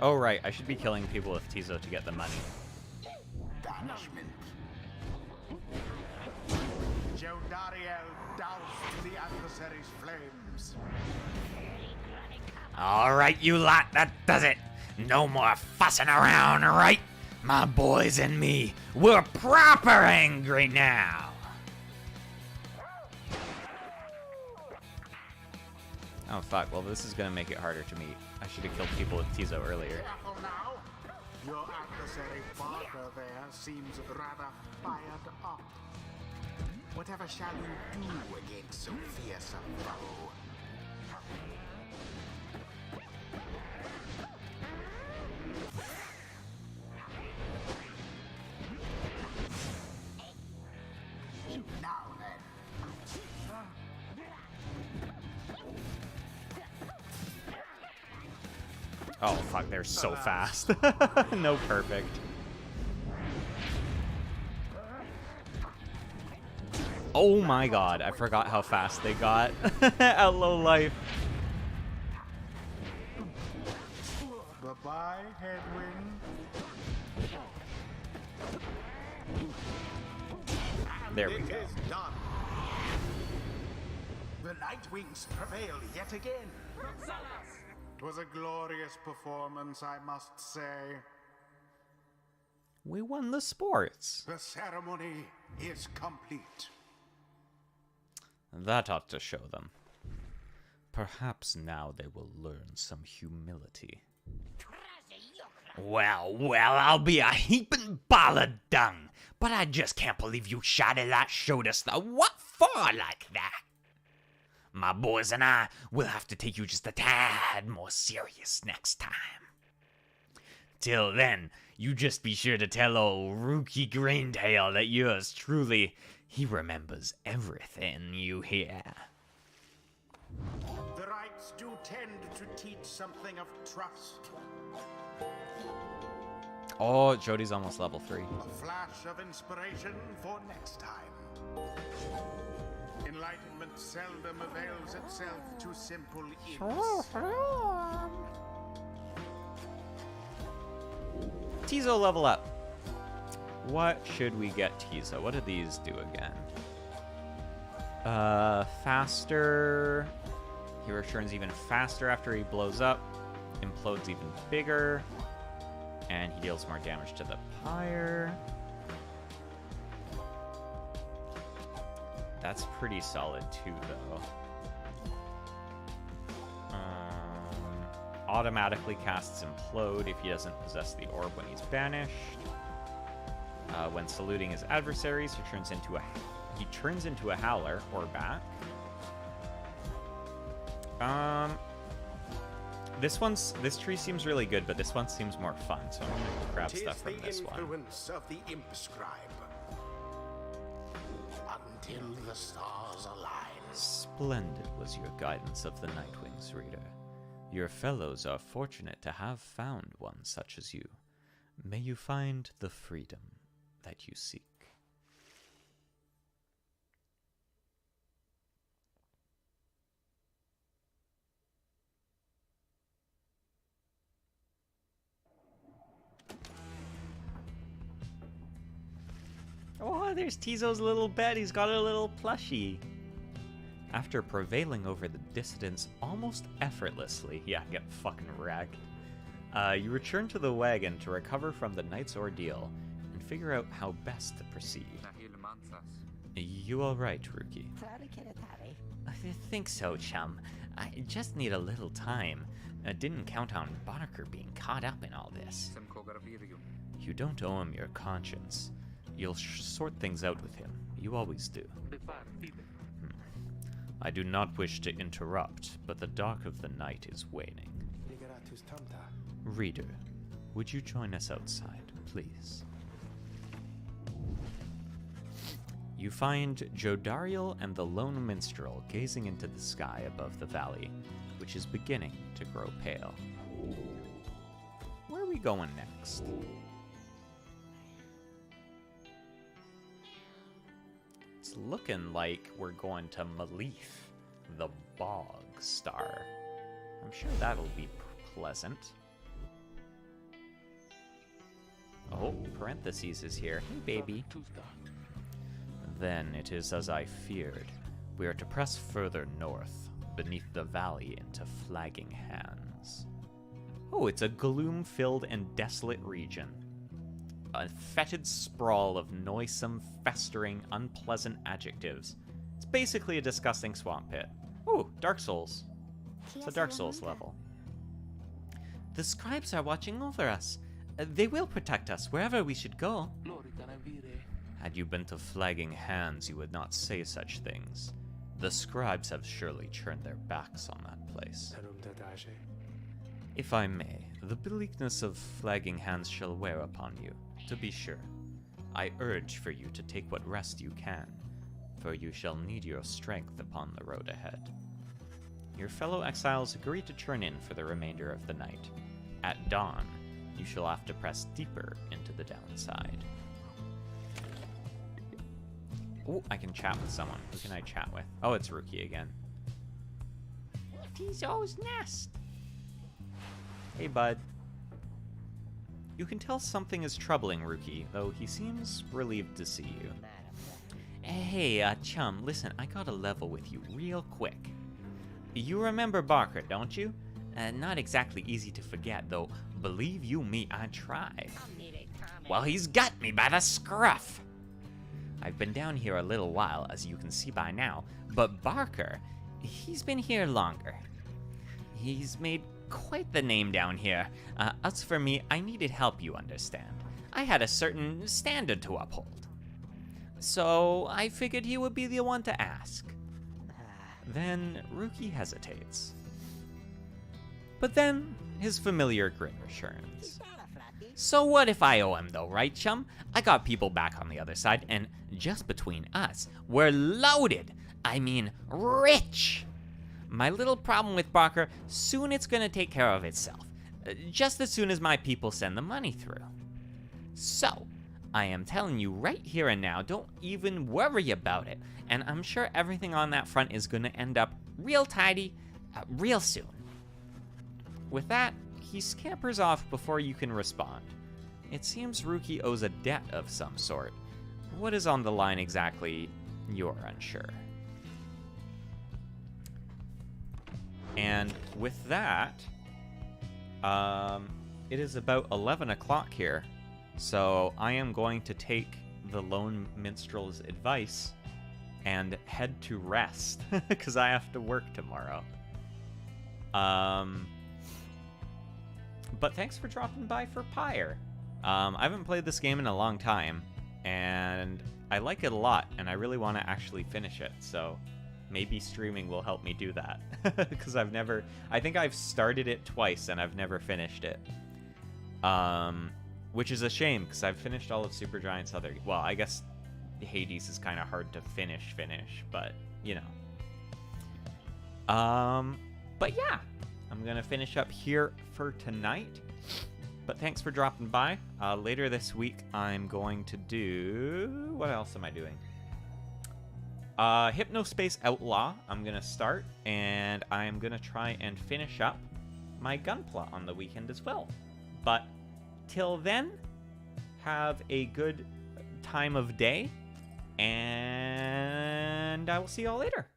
Oh, right, I should be killing people with Tizo to get the money. Banishment. Jodariel doused the adversary's flames. All right, you lot, that does it. No more fussing around, all right? My boys and me, we're proper angry now. Oh, fuck, well, this is gonna make it harder to meet. I should have killed people with Tizo earlier. Careful now. Your adversary Barker there seems rather fired up. Whatever shall you do against so fierce a foe? Now then. Oh, fuck, they're so fast. No perfect. Oh my god, I forgot how fast they got at low life. Bye-bye, Headwind. There we It go. is done. The Nightwings prevail yet again. 'Twas a glorious performance, I must say. We won the sports. The ceremony is complete. That ought to show them. Perhaps now they will learn some humility. Well, I'll be a heaping ball of dung. But I just can't believe you shouted that showed us the what for like that. My boys and I will have to take you just a tad more serious next time. Till then, you just be sure to tell old Rookie Greentail that yours truly, he remembers everything you hear. The rites do tend to teach something of trust. Oh, Jody's almost level 3. A flash of inspiration for next time. Enlightenment seldom avails itself to simple imps. Tizo level up. What should we get Tizo? What do these do again? Faster. He returns even faster after he blows up. Implodes even bigger. And he deals more damage to the Pyre. That's pretty solid too, though. Automatically casts Implode if he doesn't possess the orb when he's banished. When saluting his adversaries, he turns into a Howler or Bat. This tree seems really good, but this one seems more fun, so I'm gonna grab stuff from this one. The influence of the imp scribe. Until the stars align. Splendid was your guidance of the Nightwings, reader. Your fellows are fortunate to have found one such as you. May you find the freedom that you seek. Oh, there's Tizo's little bed. He's got a little plushie. After prevailing over the dissidents almost effortlessly, yeah, get fucking wrecked, you return to the wagon to recover from the night's ordeal and figure out how best to proceed. You all right, Rookie? I think so, chum. I just need a little time. I didn't count on Barker being caught up in all this. You don't owe him your conscience. You'll sort things out with him. You always do. I do not wish to interrupt, but the dark of the night is waning. Reader, would you join us outside, please? You find Jodariel and the lone minstrel gazing into the sky above the valley, which is beginning to grow pale. Where are we going next? It's looking like we're going to Malif, the Bog Star. I'm sure that'll be pleasant. Oh, parentheses is here. Hey, baby. Then it is as I feared. We are to press further north, beneath the valley into Flagging Hands. Oh, it's a gloom-filled and desolate region. A fetid sprawl of noisome, festering, unpleasant adjectives. It's basically a disgusting swamp pit. Ooh, Dark Souls. It's a Dark Souls level. The scribes are watching over us. They will protect us wherever we should go. Had you been to Flagging Hands, you would not say such things. The scribes have surely turned their backs on that place. If I may, the bleakness of Flagging Hands shall wear upon you, to be sure. I urge for you to take what rest you can, for you shall need your strength upon the road ahead. Your fellow exiles agree to turn in for the remainder of the night. At dawn, you shall have to press deeper into the downside. Oh, I can chat with someone. Who can I chat with? Oh, it's Rookie again. Tizo's nest. Hey, bud. You can tell something is troubling Rookie, though he seems relieved to see you. Hey, chum, listen, I gotta level with you real quick. You remember Barker, don't you? Not exactly easy to forget, though. Believe you me, I tried. Well, he's got me by the scruff. I've been down here a little while, as you can see by now, but Barker, he's been here longer. He's made quite the name down here. As for me, I needed help, you understand. I had a certain standard to uphold. So I figured he would be the one to ask. Then Rookie hesitates. But then his familiar grin returns. So what if I owe him though, right, chum? I got people back on the other side, and just between us, we're loaded. I mean, rich. My little problem with Barker, soon it's gonna take care of itself. Just as soon as my people send the money through. So, I am telling you right here and now, don't even worry about it. And I'm sure everything on that front is gonna end up real tidy, real soon. With that, he scampers off before you can respond. It seems Ruki owes a debt of some sort. What is on the line exactly, you're unsure. And with that, it is about 11 o'clock here, so I am going to take the Lone Minstrel's advice and head to rest, because I have to work tomorrow. But thanks for dropping by for Pyre. I haven't played this game in a long time, and I like it a lot, and I really want to actually finish it, so maybe streaming will help me do that. Because I think I've started it twice, and I've never finished it. Which is a shame, because I've finished all of Supergiant's other... Well, I guess Hades is kind of hard to finish, but, you know. But yeah, I'm going to finish up here for tonight. But thanks for dropping by. Later this week, I'm going to do... What else am I doing? Hypnospace Outlaw, I'm going to start. And I'm going to try and finish up my Gunpla on the weekend as well. But till then, have a good time of day. And I will see y'all later.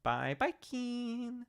Bye-bye, Keen.